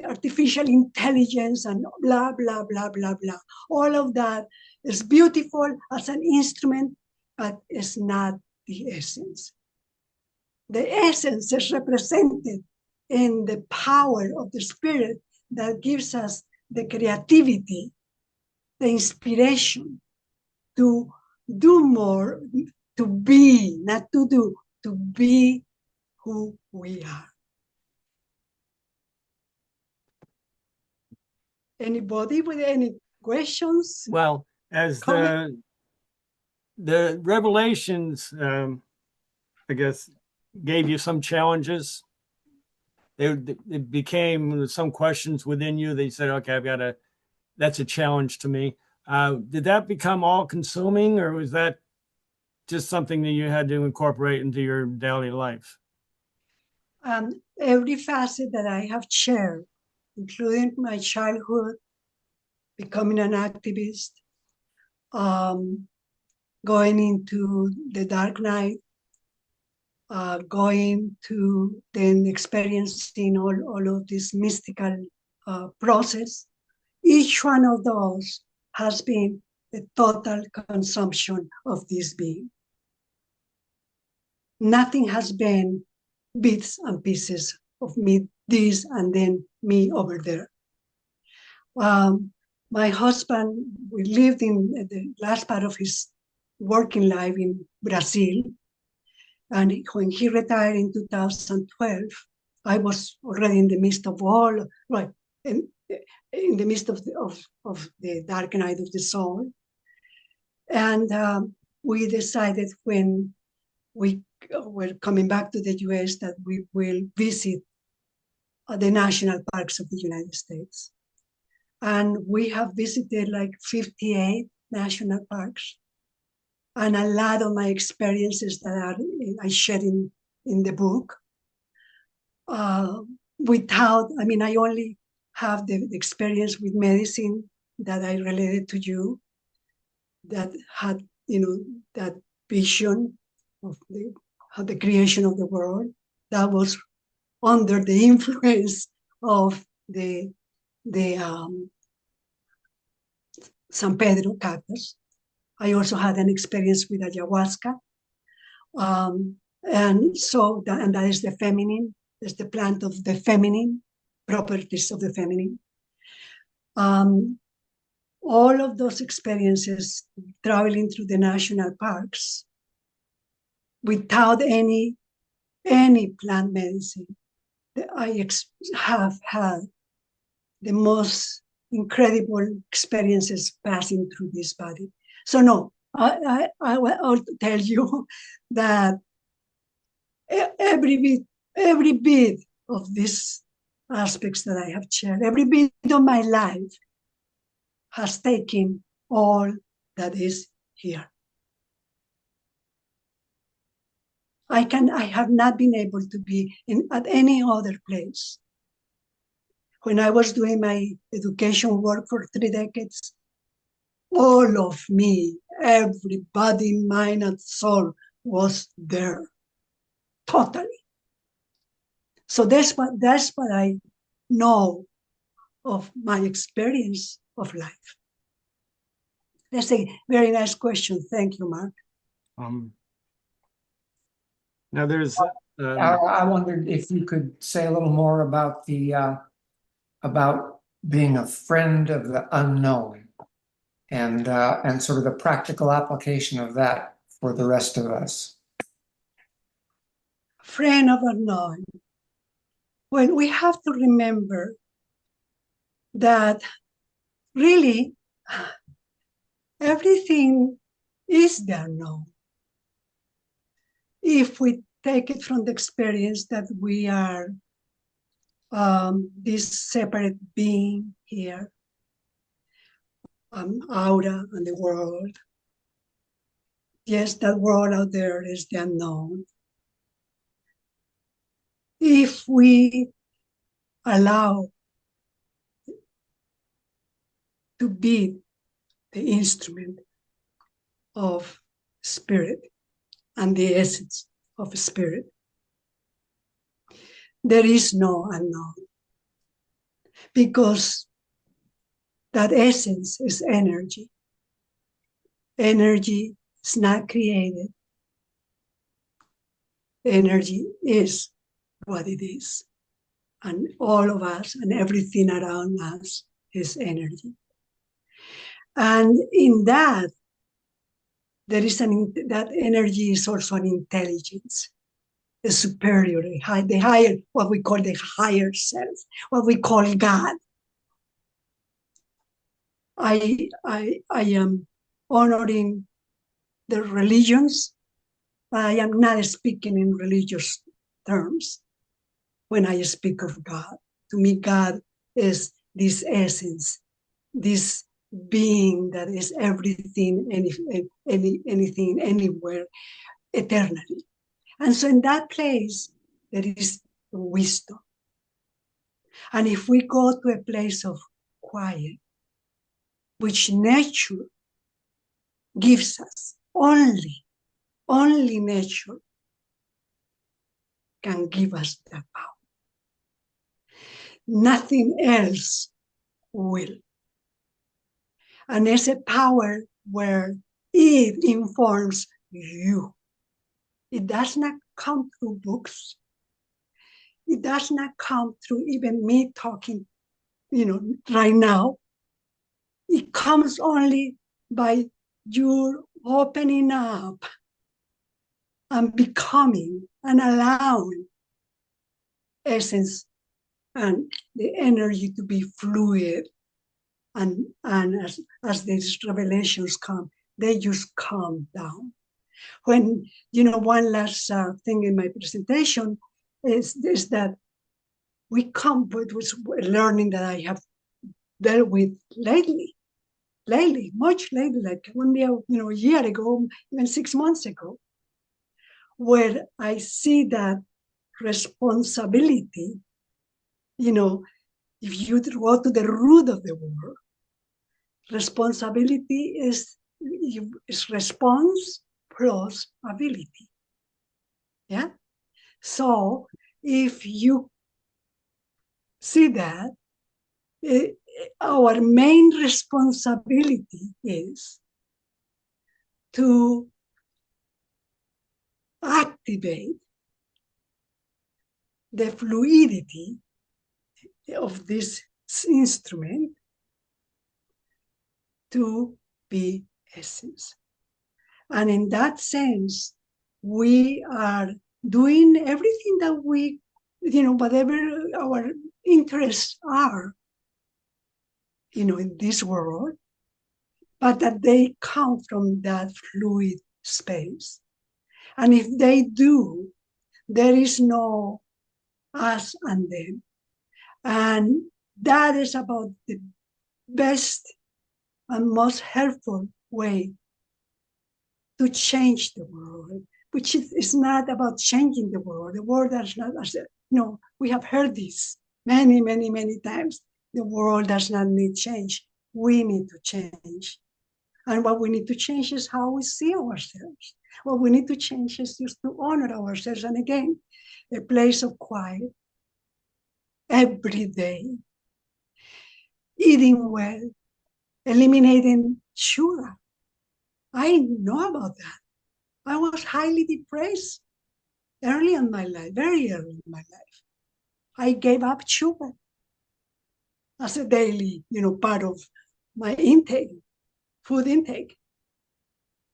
artificial intelligence and blah, blah, blah, blah, blah. All of that is beautiful as an instrument, but it's not the essence. The essence is represented in the power of the spirit that gives us the creativity, the inspiration to do more, to be, not to do, to be who we are. Anybody with any questions? Well, as the revelations, I guess, gave you some challenges, it became some questions within you. They said, okay, that's a challenge to me. Did that become all consuming, or was that just something that you had to incorporate into your daily life? Every facet that I have shared, including my childhood, becoming an activist, going into the dark night, going to then experiencing all of this mystical process. Each one of those has been a total consumption of this being. Nothing has been bits and pieces of me, this and then me over there. My husband, we lived in the last part of his working life in Brazil. And when he retired in 2012, I was already in the midst of all, right, in the midst of the dark night of the soul. And we decided when we were coming back to the US that we will visit the national parks of the United States. And we have visited like 58 national parks. And a lot of my experiences that I share in the book, I only have the experience with medicine that I related to you, that had, that vision of the creation of the world, that was under the influence of the San Pedro cactus. I also had an experience with ayahuasca. And that is the feminine, is the plant of the feminine, properties of the feminine. All of those experiences traveling through the national parks without any plant medicine, I have had the most incredible experiences passing through this body. So no, I'll tell you that every bit of these aspects that I have shared, every bit of my life has taken all that is here. I have not been able to be at any other place. When I was doing my education work for 3 decades, all of me, every body, mind, and soul was there, totally. So that's what I know of my experience of life. That's a very nice question. Thank you, Mark. Now there's. I wondered if you could say a little more about about being a friend of the unknown, and sort of the practical application of that for the rest of us. Friend of unknown. Well, we have to remember that really everything is the unknown. If we take it from the experience that we are this separate being here, aura and the world. Yes, that world out there is the unknown. If we allow to be the instrument of spirit and the essence of spirit, there is no unknown, because that essence is energy. Energy is not created. Energy is what it is. And all of us and everything around us is energy. And in that, there is that energy is also an intelligence, a superior, the higher, what we call the higher self, what we call God. I am honoring the religions, but I am not speaking in religious terms. when I speak of God. To me, God is this essence, this being that is everything, anything, anywhere, eternally. And so in that place, there is wisdom. And if we go to a place of quiet, which nature gives us, only nature can give us that power. Nothing else will. And it's a power where it informs you. It does not come through books. It does not come through even me talking, right now. It comes only by your opening up and becoming and allowing essence and the energy to be fluid. And as these revelations come, they just calm down. When, one last thing in my presentation is that we come with learning that I have dealt with lately, much lately, like only a year ago, even 6 months ago, where I see that responsibility, if you go to the root of the word, responsibility is response plus ability. Yeah. So if you see that, our main responsibility is to activate the fluidity of this instrument to be essence. And in that sense, we are doing everything that we, whatever our interests are, in this world, but that they come from that fluid space. And if they do, there is no us and them. And that is about the best and most helpful way to change the world, which is not about changing the world. The world does not, we have heard this many, many, many times. The world does not need change. We need to change. And what we need to change is how we see ourselves. What we need to change is just to honor ourselves. And again, a place of quiet every day, eating well, eliminating sugar. I know about that. I was highly depressed early in my life, very early in my life. I gave up sugar as a daily, part of my intake, food intake.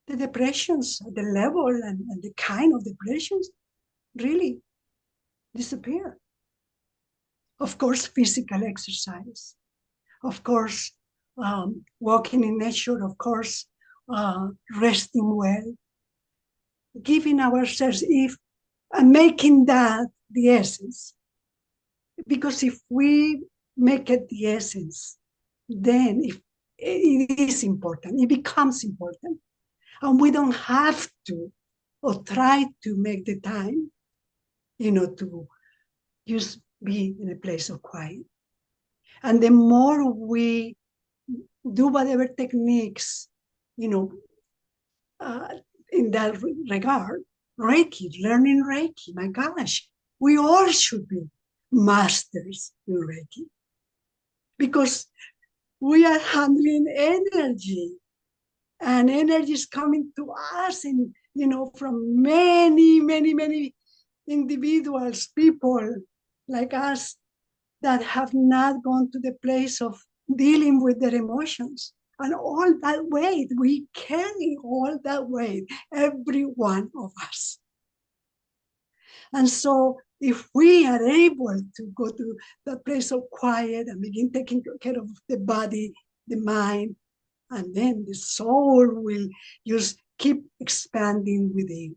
The depressions, the level and the kind of depressions really disappear. Of course, physical exercise. Of course, walking in nature. Of course, resting well. Giving ourselves, and making that the essence. Because if we make it the essence, then it is important, it becomes important. And we don't have to, or try to make the time, to just be in a place of quiet. And the more we do whatever techniques, in that regard, Reiki, learning Reiki, my gosh, we all should be masters in Reiki. Because we are handling energy, and energy is coming to us, and from many, many, many individuals, people like us that have not gone to the place of dealing with their emotions. And all that weight, we carry all that weight, every one of us. And so if we are able to go to that place of quiet and begin taking care of the body, the mind, and then the soul will just keep expanding within.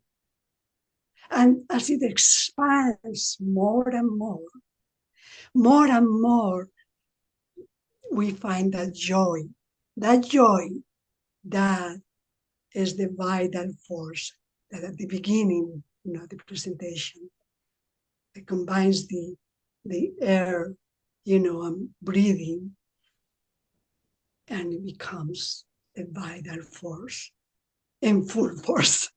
And as it expands more and more and more, we find that joy that is the vital force that at the beginning, the presentation, it combines the air, and breathing, and it becomes a vital force in full force.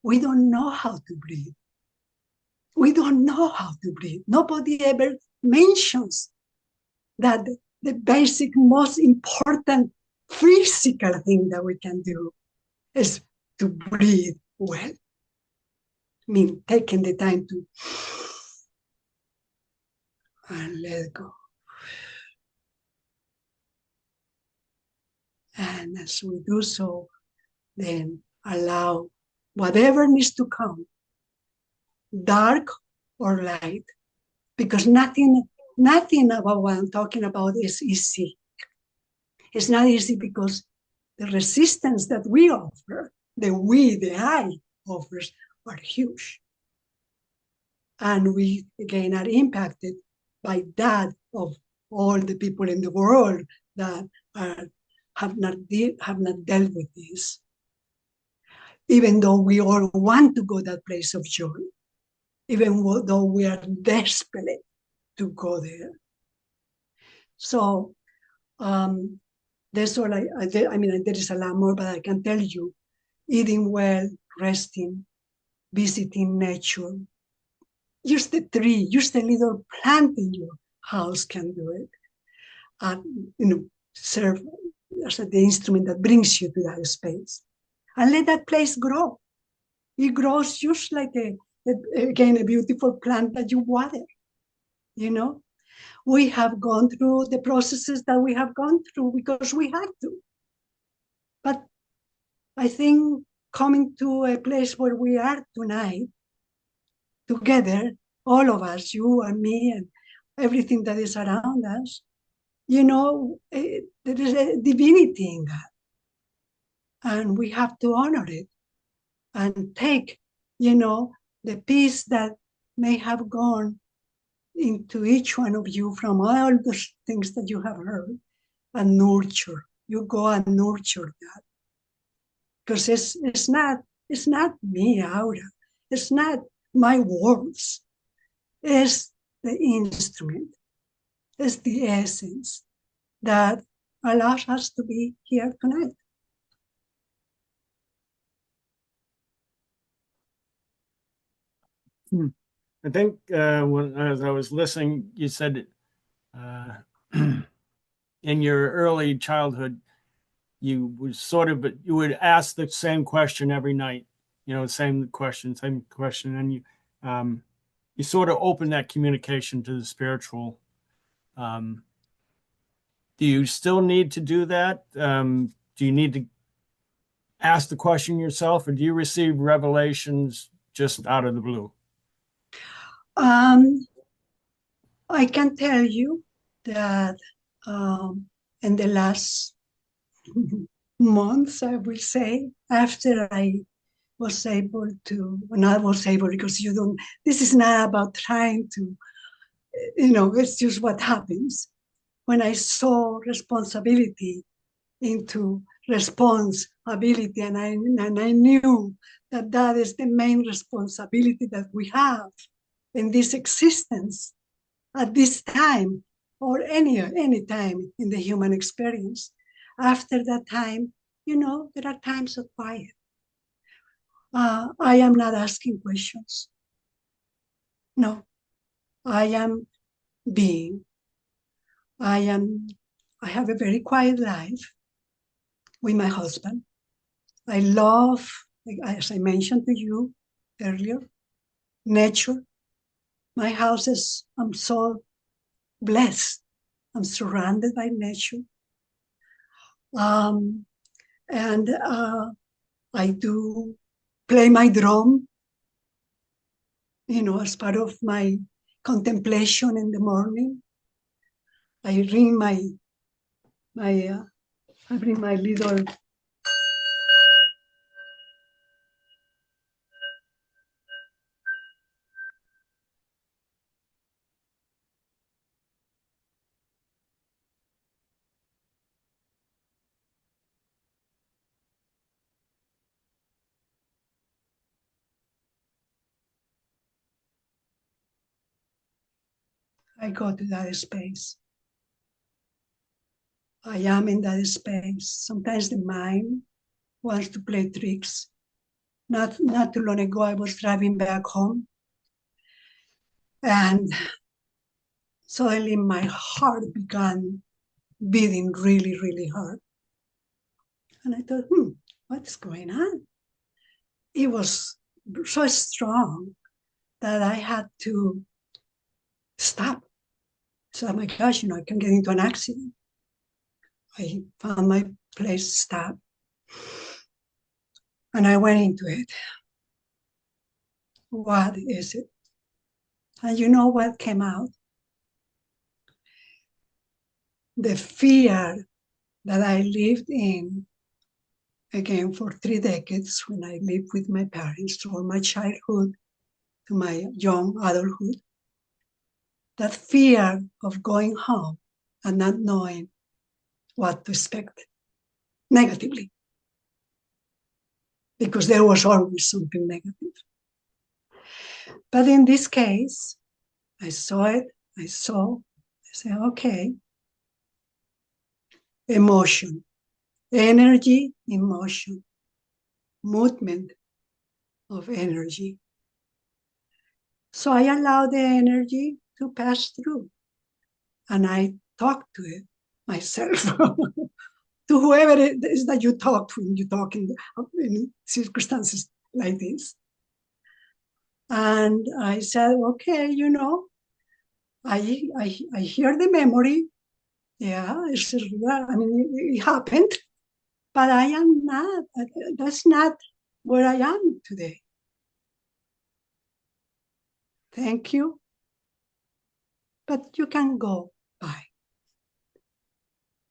We don't know how to breathe. We don't know how to breathe. Nobody ever mentions that the basic, most important physical thing that we can do is to breathe well. I mean, taking the time to and let go. And as we do so, then allow whatever needs to come, dark or light, because nothing about what I'm talking about is easy. It's not easy because the resistance that we offer, the I offers, are huge. And we, again, are impacted by that of all the people in the world that have not dealt with this. Even though we all want to go to that place of joy, even though we are desperate to go there. So that's all I mean, there is a lot more, but I can tell you, eating well, resting, visiting nature, just the tree, just a little plant in your house can do it. And, serve as the instrument that brings you to that space. And let that place grow. It grows just like, again, a beautiful plant that you water, We have gone through the processes that we have gone through because we had to. But I think coming to a place where we are tonight, together, all of us, you and me and everything that is around us, there is a divinity in that. And we have to honor it and take, the peace that may have gone into each one of you from all those things that you have heard and nurture. You go and nurture that. Because it's not me, Aura. It's not my words. It's the instrument. It's the essence that allows us to be here tonight. I think as I was listening, you said in your early childhood, you would ask the same question every night, same question, and you sort of open that communication to the spiritual. Do you still need to do that? Do you need to ask the question yourself, or do you receive revelations just out of the blue? I can tell you that in the last months, I will say, after I was able to, not was able because this is not about trying to, it's just what happens. When I saw responsibility into responsibility, and I knew that is the main responsibility that we have in this existence at this time or any time in the human experience. After that time, there are times of quiet. I am not asking questions. No, I am being. I have a very quiet life with my husband. I love, as I mentioned to you earlier, nature. My house I'm so blessed. I'm surrounded by nature. And I do play my drum, as part of my contemplation in the morning. I bring my little I go to that space. I am in that space. Sometimes the mind wants to play tricks. Not too long ago, I was driving back home, and suddenly my heart began beating really, really hard. And I thought, what's going on? It was so strong that I had to stop. So, oh my gosh, I can get into an accident. I found my place to stop. And I went into it. What is it? And you know what came out? The fear that I lived in, again, for 3 decades, when I lived with my parents, from my childhood to my young adulthood. That fear of going home and not knowing what to expect negatively, because there was always something negative. But in this case, I saw it, I said, okay, emotion, energy, emotion, movement of energy. So I allow the energy to pass through, and I talk to it myself. To whoever it is that you talk to when you talk in circumstances like this. And I said, okay, I hear the memory. Yeah, it happened, but I am not, that's not where I am today. Thank you, but you can go by.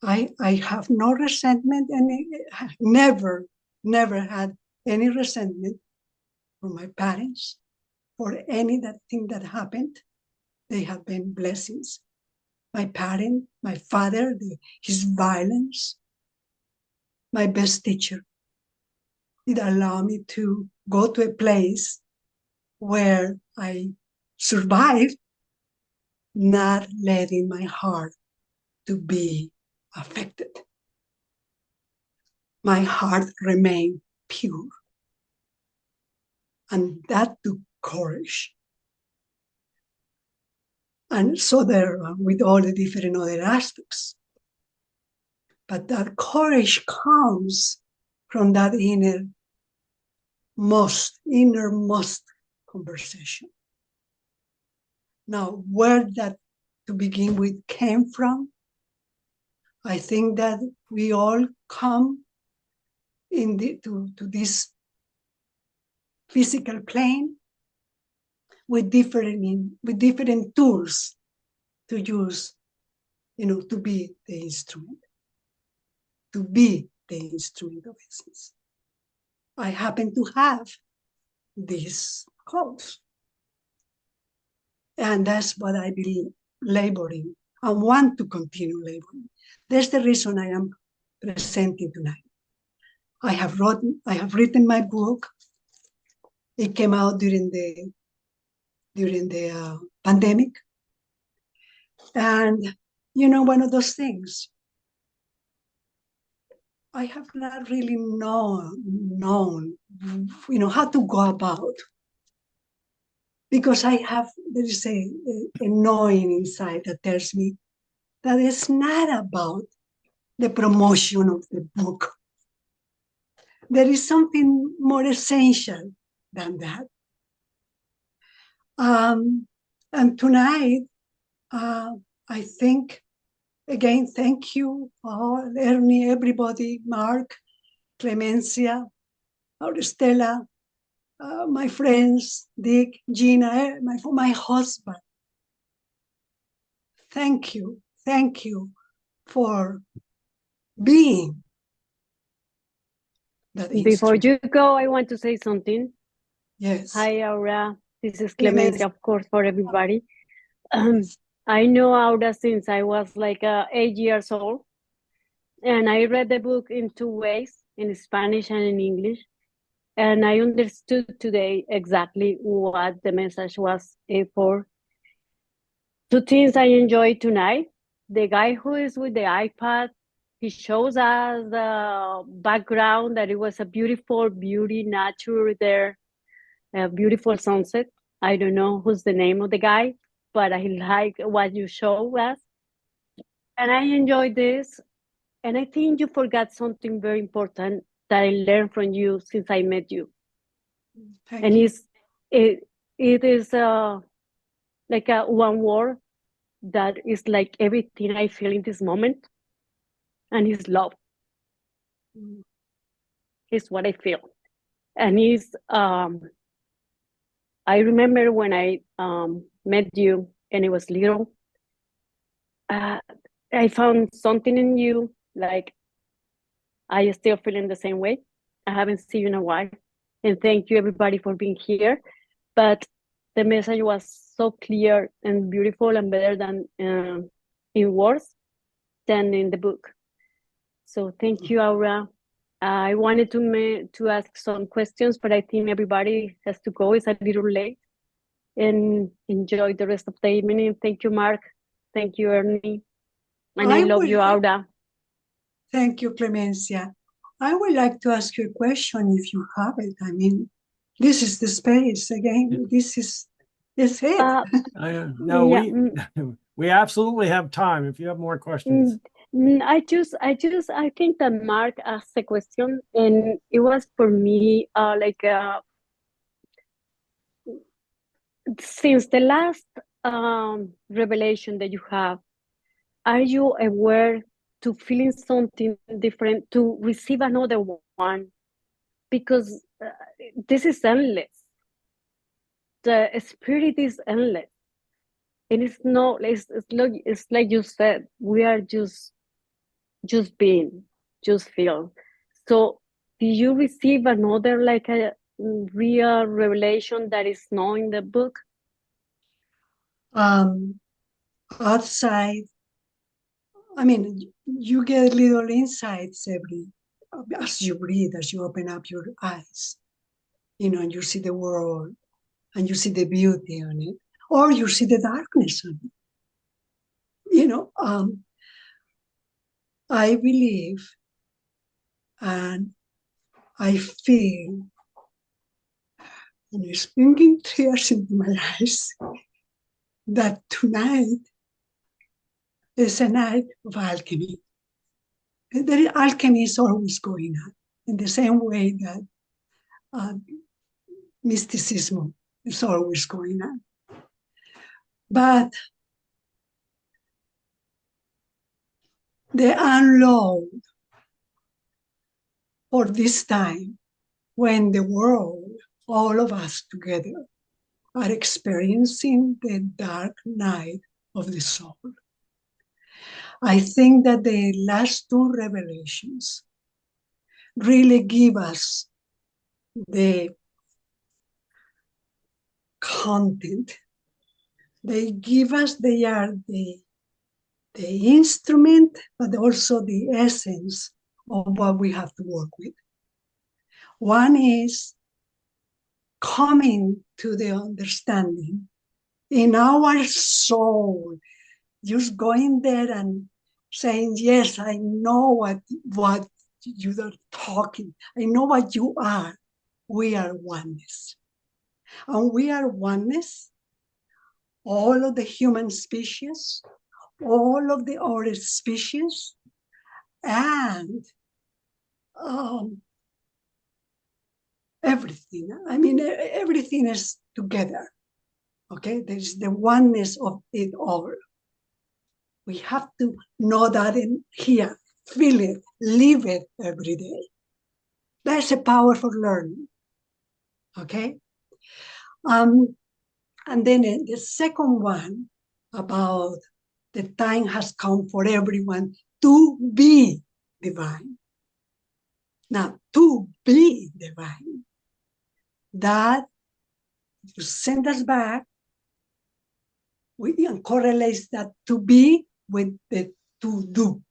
I have no resentment, and never had any resentment for my parents, for anything that happened. They have been blessings. My parent, my father, his violence, my best teacher. It allowed me to go to a place where I survived, not letting my heart to be affected. My heart remained pure. And that took courage. And so there, with all the different other aspects. But that courage comes from that innermost conversation. Now, where that to begin with came from, I think that we all come to this physical plane with different tools to use, to be the instrument. To be the instrument of essence. I happen to have these codes. And that's what I believe laboring. I want to continue laboring. That's the reason I am presenting tonight. I have written my book. It came out during the pandemic. And, one of those things, I have not really known, how to go about. Because there is a knowing inside that tells me that it's not about the promotion of the book. There is something more essential than that. And tonight, I think, again, thank you, all, Ernie, everybody, Mark, Clemencia, Auristela, my friends, Dick, Gina, my husband. Thank you for being that Before instrument. you go, I want to say something. Yes. Hi, Aura. This is Clemencia. Clemencia, of course, for everybody. I know Aura since I was like 8 years old. And I read the book in 2 ways, in Spanish and in English. And I understood today exactly what the message was for. Two things I enjoyed tonight. The guy who is with the iPad, he shows us the background that it was a beautiful beauty nature there, a beautiful sunset. I don't know who's the name of the guy, but I like what you show us. And I enjoyed this. And I think you forgot something very important that I learned from you since I met you. Thank And you. it is like a one word that is like everything I feel in this moment, and it's love. It's what I feel, and it's I remember when I met you and it was little. I found something in you, like I still feeling the same way. I haven't seen you in a while, and thank you everybody for being here. But the message was so clear and beautiful and better than in words than in the book. So thank you, Aura. I wanted to ask some questions, but I think everybody has to go. It's a little late. And enjoy the rest of the evening. Thank you, Mark. Thank you, Ernie. And I love you, Aura. Thank you, Clemencia. I would like to ask you a question if you have it. I mean, this is the space again. This is it. No, Yeah. we absolutely have time if you have more questions. I think that Mark asked a question, and it was for me since the last revelation that you have, are you aware to feeling something different, to receive another one? Because this is endless. The spirit is endless. And it's not, it's like you said, we are just being, just feel. So do you receive another like a real revelation that is not in the book? Outside, I mean, you get little insights as you breathe, as you open up your eyes, and you see the world and you see the beauty on it, or you see the darkness on it. I believe and I feel, and it's bringing tears into my eyes, that tonight is a night of alchemy. Alchemy is always going on in the same way that mysticism is always going on. But the unload for this time, when the world, all of us together, are experiencing the dark night of the soul. I think that the last two revelations really give us the content. They are the instrument, but also the essence of what we have to work with. One is coming to the understanding in our soul, just going there and saying, yes, I know what you are talking. I know what you are. We are oneness. And we are oneness, all of the human species, all of the other species, and everything. I mean, everything is together. Okay, there's the oneness of it all. We have to know that in here, feel it, live it every day. That's a powerful learning. Okay. And then the second one about the time has come for everyone to be divine. Now, to be divine, that you send us back, we correlates that to be with the to do,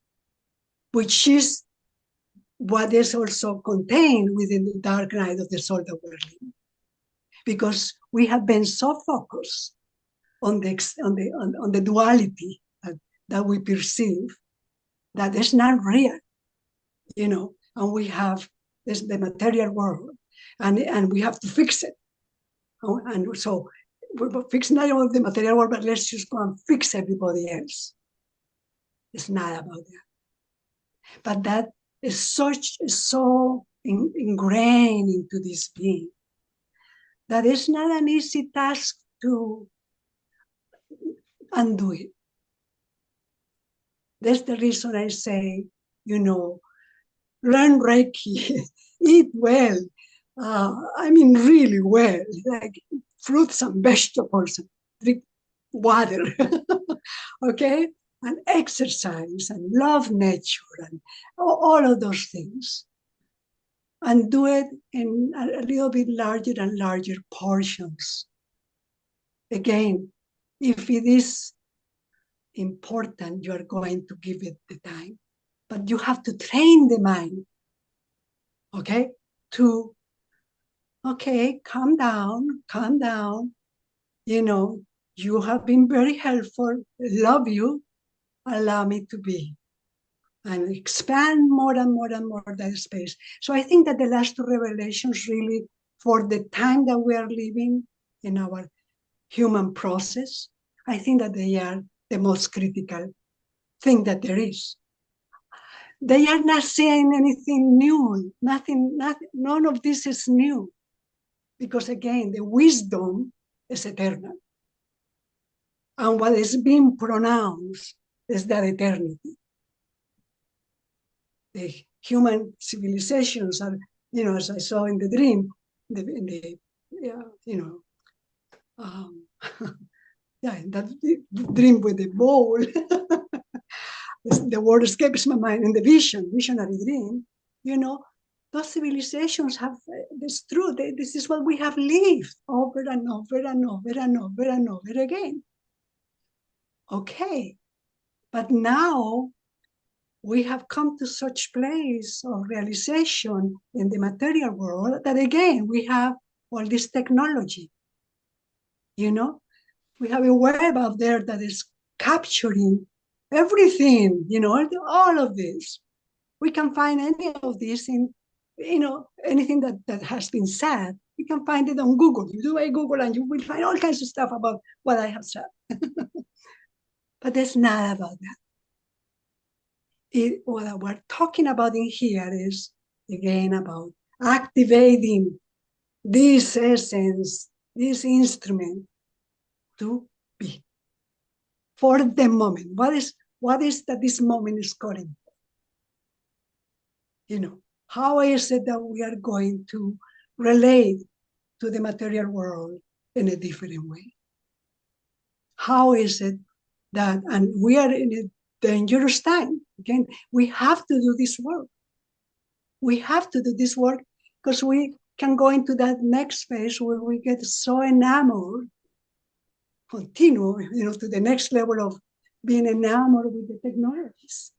which is what is also contained within the dark night of the soul that we're living. Because we have been so focused on the duality that we perceive, that is not real, and we have this the material world, and we have to fix it. And so we fix not only the material world, but let's just go and fix everybody else. It's not about that. But that is so ingrained into this being that it's not an easy task to undo it. That's the reason I say, learn Reiki, eat well. I mean, really well, like fruits and vegetables, drink water, okay? And exercise and love nature and all of those things. And do it in a little bit larger and larger portions. Again, if it is important, you are going to give it the time. But you have to train the mind, okay? Calm down. You have been very helpful. Love you. Allow me to be. And expand more and more and more that space. So I think that the last two revelations really, for the time that we are living in our human process, I think that they are the most critical thing that there is. They are not saying anything new. None of this is new. Because again, the wisdom is eternal. And what is being pronounced is that eternity. The human civilizations are, as I saw in the dream, that dream with the bowl. The word escapes my mind in the visionary dream. Those civilizations have this truth. This is what we have lived over and over and over and over and over again. Okay, but now we have come to such place of realization in the material world that again we have all this technology. We have a web out there that is capturing everything. All of this. We can find any of this in anything that has been said. You can find it on Google. You do a Google and you will find all kinds of stuff about what I have said. But it's not about that. What we're talking about in here is, again, about activating this essence, this instrument to be. For the moment. What is that this moment is calling for? How is it that we are going to relate to the material world in a different way? How is it that, and we are in a dangerous time, again, we have to do this work. We have to do this work because we can go into that next phase where we get so enamored, continue, to the next level of being enamored with the technologies,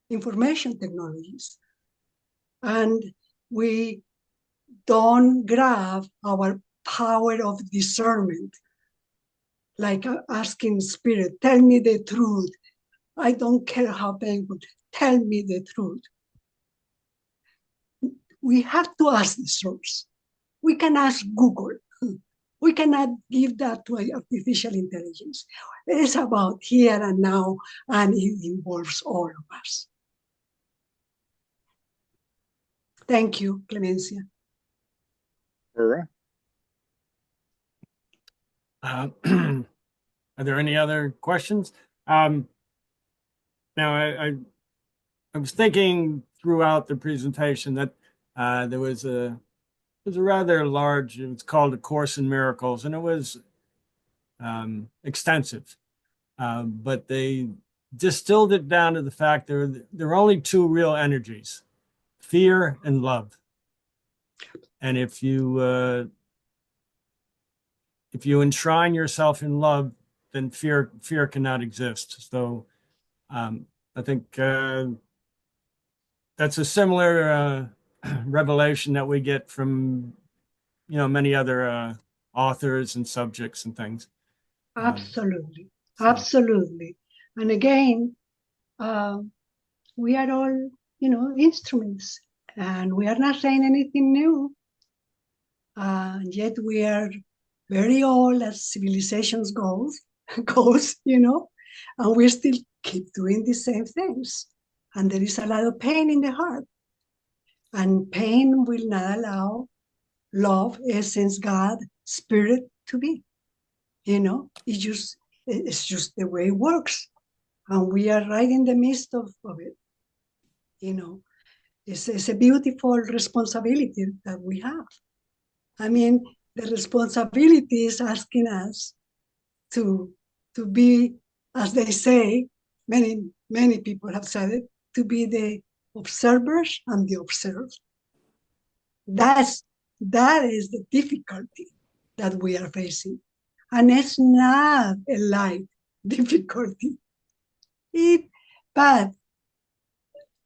information technologies. And we don't grab our power of discernment, like asking spirit, tell me the truth. I don't care how painful, tell me the truth. We have to ask the source. We can ask Google. We cannot give that to artificial intelligence. It is about here and now, and it involves all of us. Thank you, Clemencia. Aurora? Are there any other questions? Now, I was thinking throughout the presentation that there was a rather large, it's called A Course in Miracles, and it was extensive. But they distilled it down to the fact there are only two real energies, fear and love. And if you enshrine yourself in love, then fear cannot exist. So I think that's a similar revelation that we get from many other authors and subjects and things. Absolutely. So- Absolutely. And again, we are all, instruments, and we are not saying anything new. Yet we are very old as civilizations goes, and we still keep doing the same things. And there is a lot of pain in the heart. And pain will not allow love, essence, God, spirit to be. It's just the way it works. And we are right in the midst of it. It's a beautiful responsibility that we have. I mean, the responsibility is asking us to be, as they say, many people have said it, to be the observers and the observed. That is the difficulty that we are facing. And it's not a light difficulty. But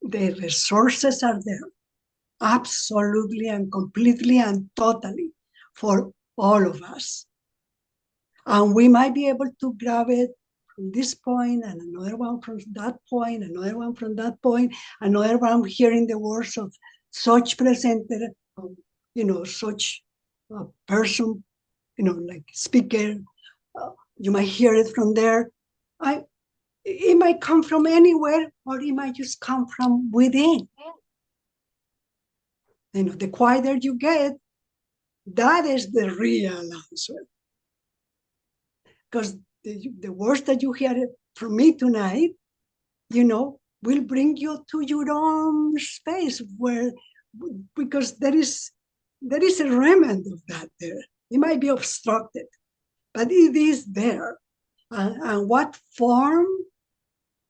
the resources are there, absolutely and completely and totally, for all of us. And we might be able to grab it from this point, and another one from that point, another one from that point, another one hearing the words of such presenter, such a person, like speaker. You might hear it from there. It might come from anywhere, or it might just come from within. The quieter you get, that is the real answer. Because the words that you hear from me tonight, will bring you to your own space because there is a remnant of that there. It might be obstructed, but it is there. And what form,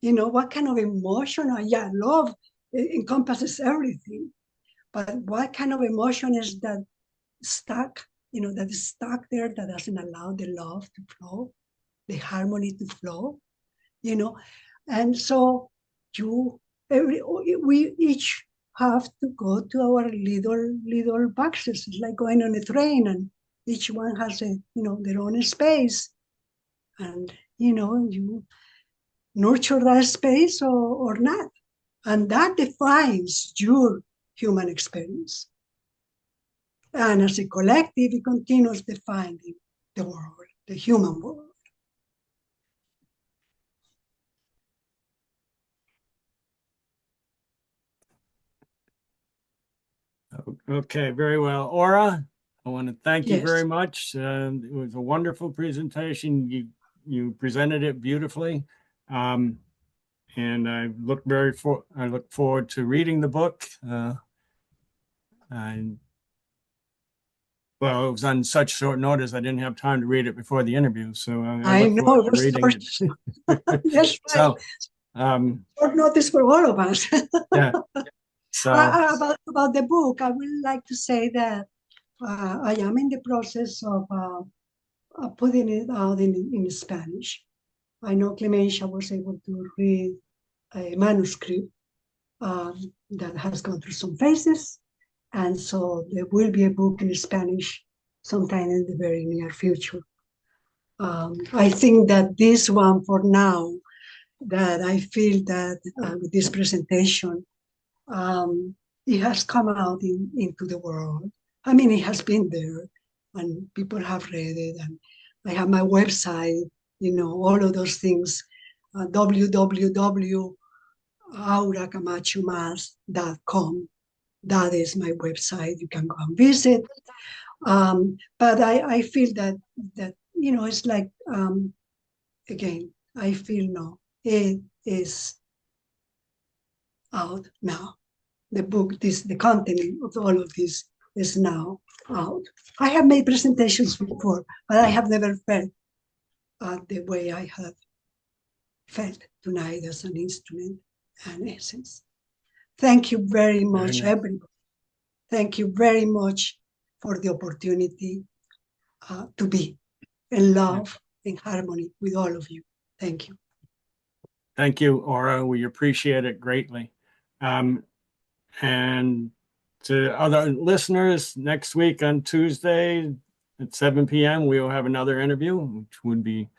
what kind of emotion? Yeah, love encompasses everything. But what kind of emotion is that stuck, that is stuck there, that doesn't allow the love to flow, the harmony to flow, And so we each have to go to our little boxes. It's like going on a train, and each one has their own space. And, you nurture that space or not. And that defines your human experience. And as a collective, it continues defining the world, the human world. Okay, very well. Aura, I want to thank you Yes. very much. It was a wonderful presentation. You presented it beautifully. And I look forward to reading the book. And well, it was on such short notice, I didn't have time to read it before the interview. So I look know forward it to was reading it. Yes, right. So, short notice for all of us. yeah. So About the book, I would like to say that I am in the process of putting it out in Spanish. I know Clemencia was able to read a manuscript that has gone through some phases, and so there will be a book in Spanish sometime in the very near future. I think that this one, for now, that I feel that with this presentation, it has come out into the world. I mean, it has been there, and people have read it, and I have my website, all of those things, www.auracamacho-maas.com. That is my website. You can go and visit. But I feel that it's like, again, I feel no, it is out now. The book, the content of all of this is now out. I have made presentations before, but I have never felt the way I have felt tonight as an instrument and essence. Thank you very much, everybody. Thank you very much for the opportunity to be in love, in harmony with all of you. Thank you. Thank you, Aura. We appreciate it greatly. And to other listeners, next week on Tuesday at 7 p.m., we will have another interview, which would be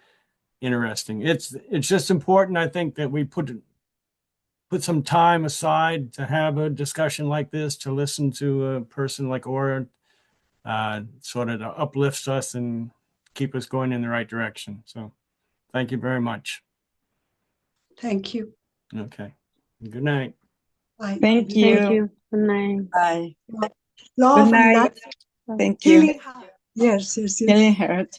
interesting. It's just important, I think, that we put some time aside to have a discussion like this, to listen to a person like Aura, sort of uplifts us and keep us going in the right direction. So thank you very much. Thank you. Okay. Good night. Bye. Thank Thank you. you. Good night. Bye. Love Good and night. light. Thank you. Healing heart. Yes, yes, yes. Healing heart.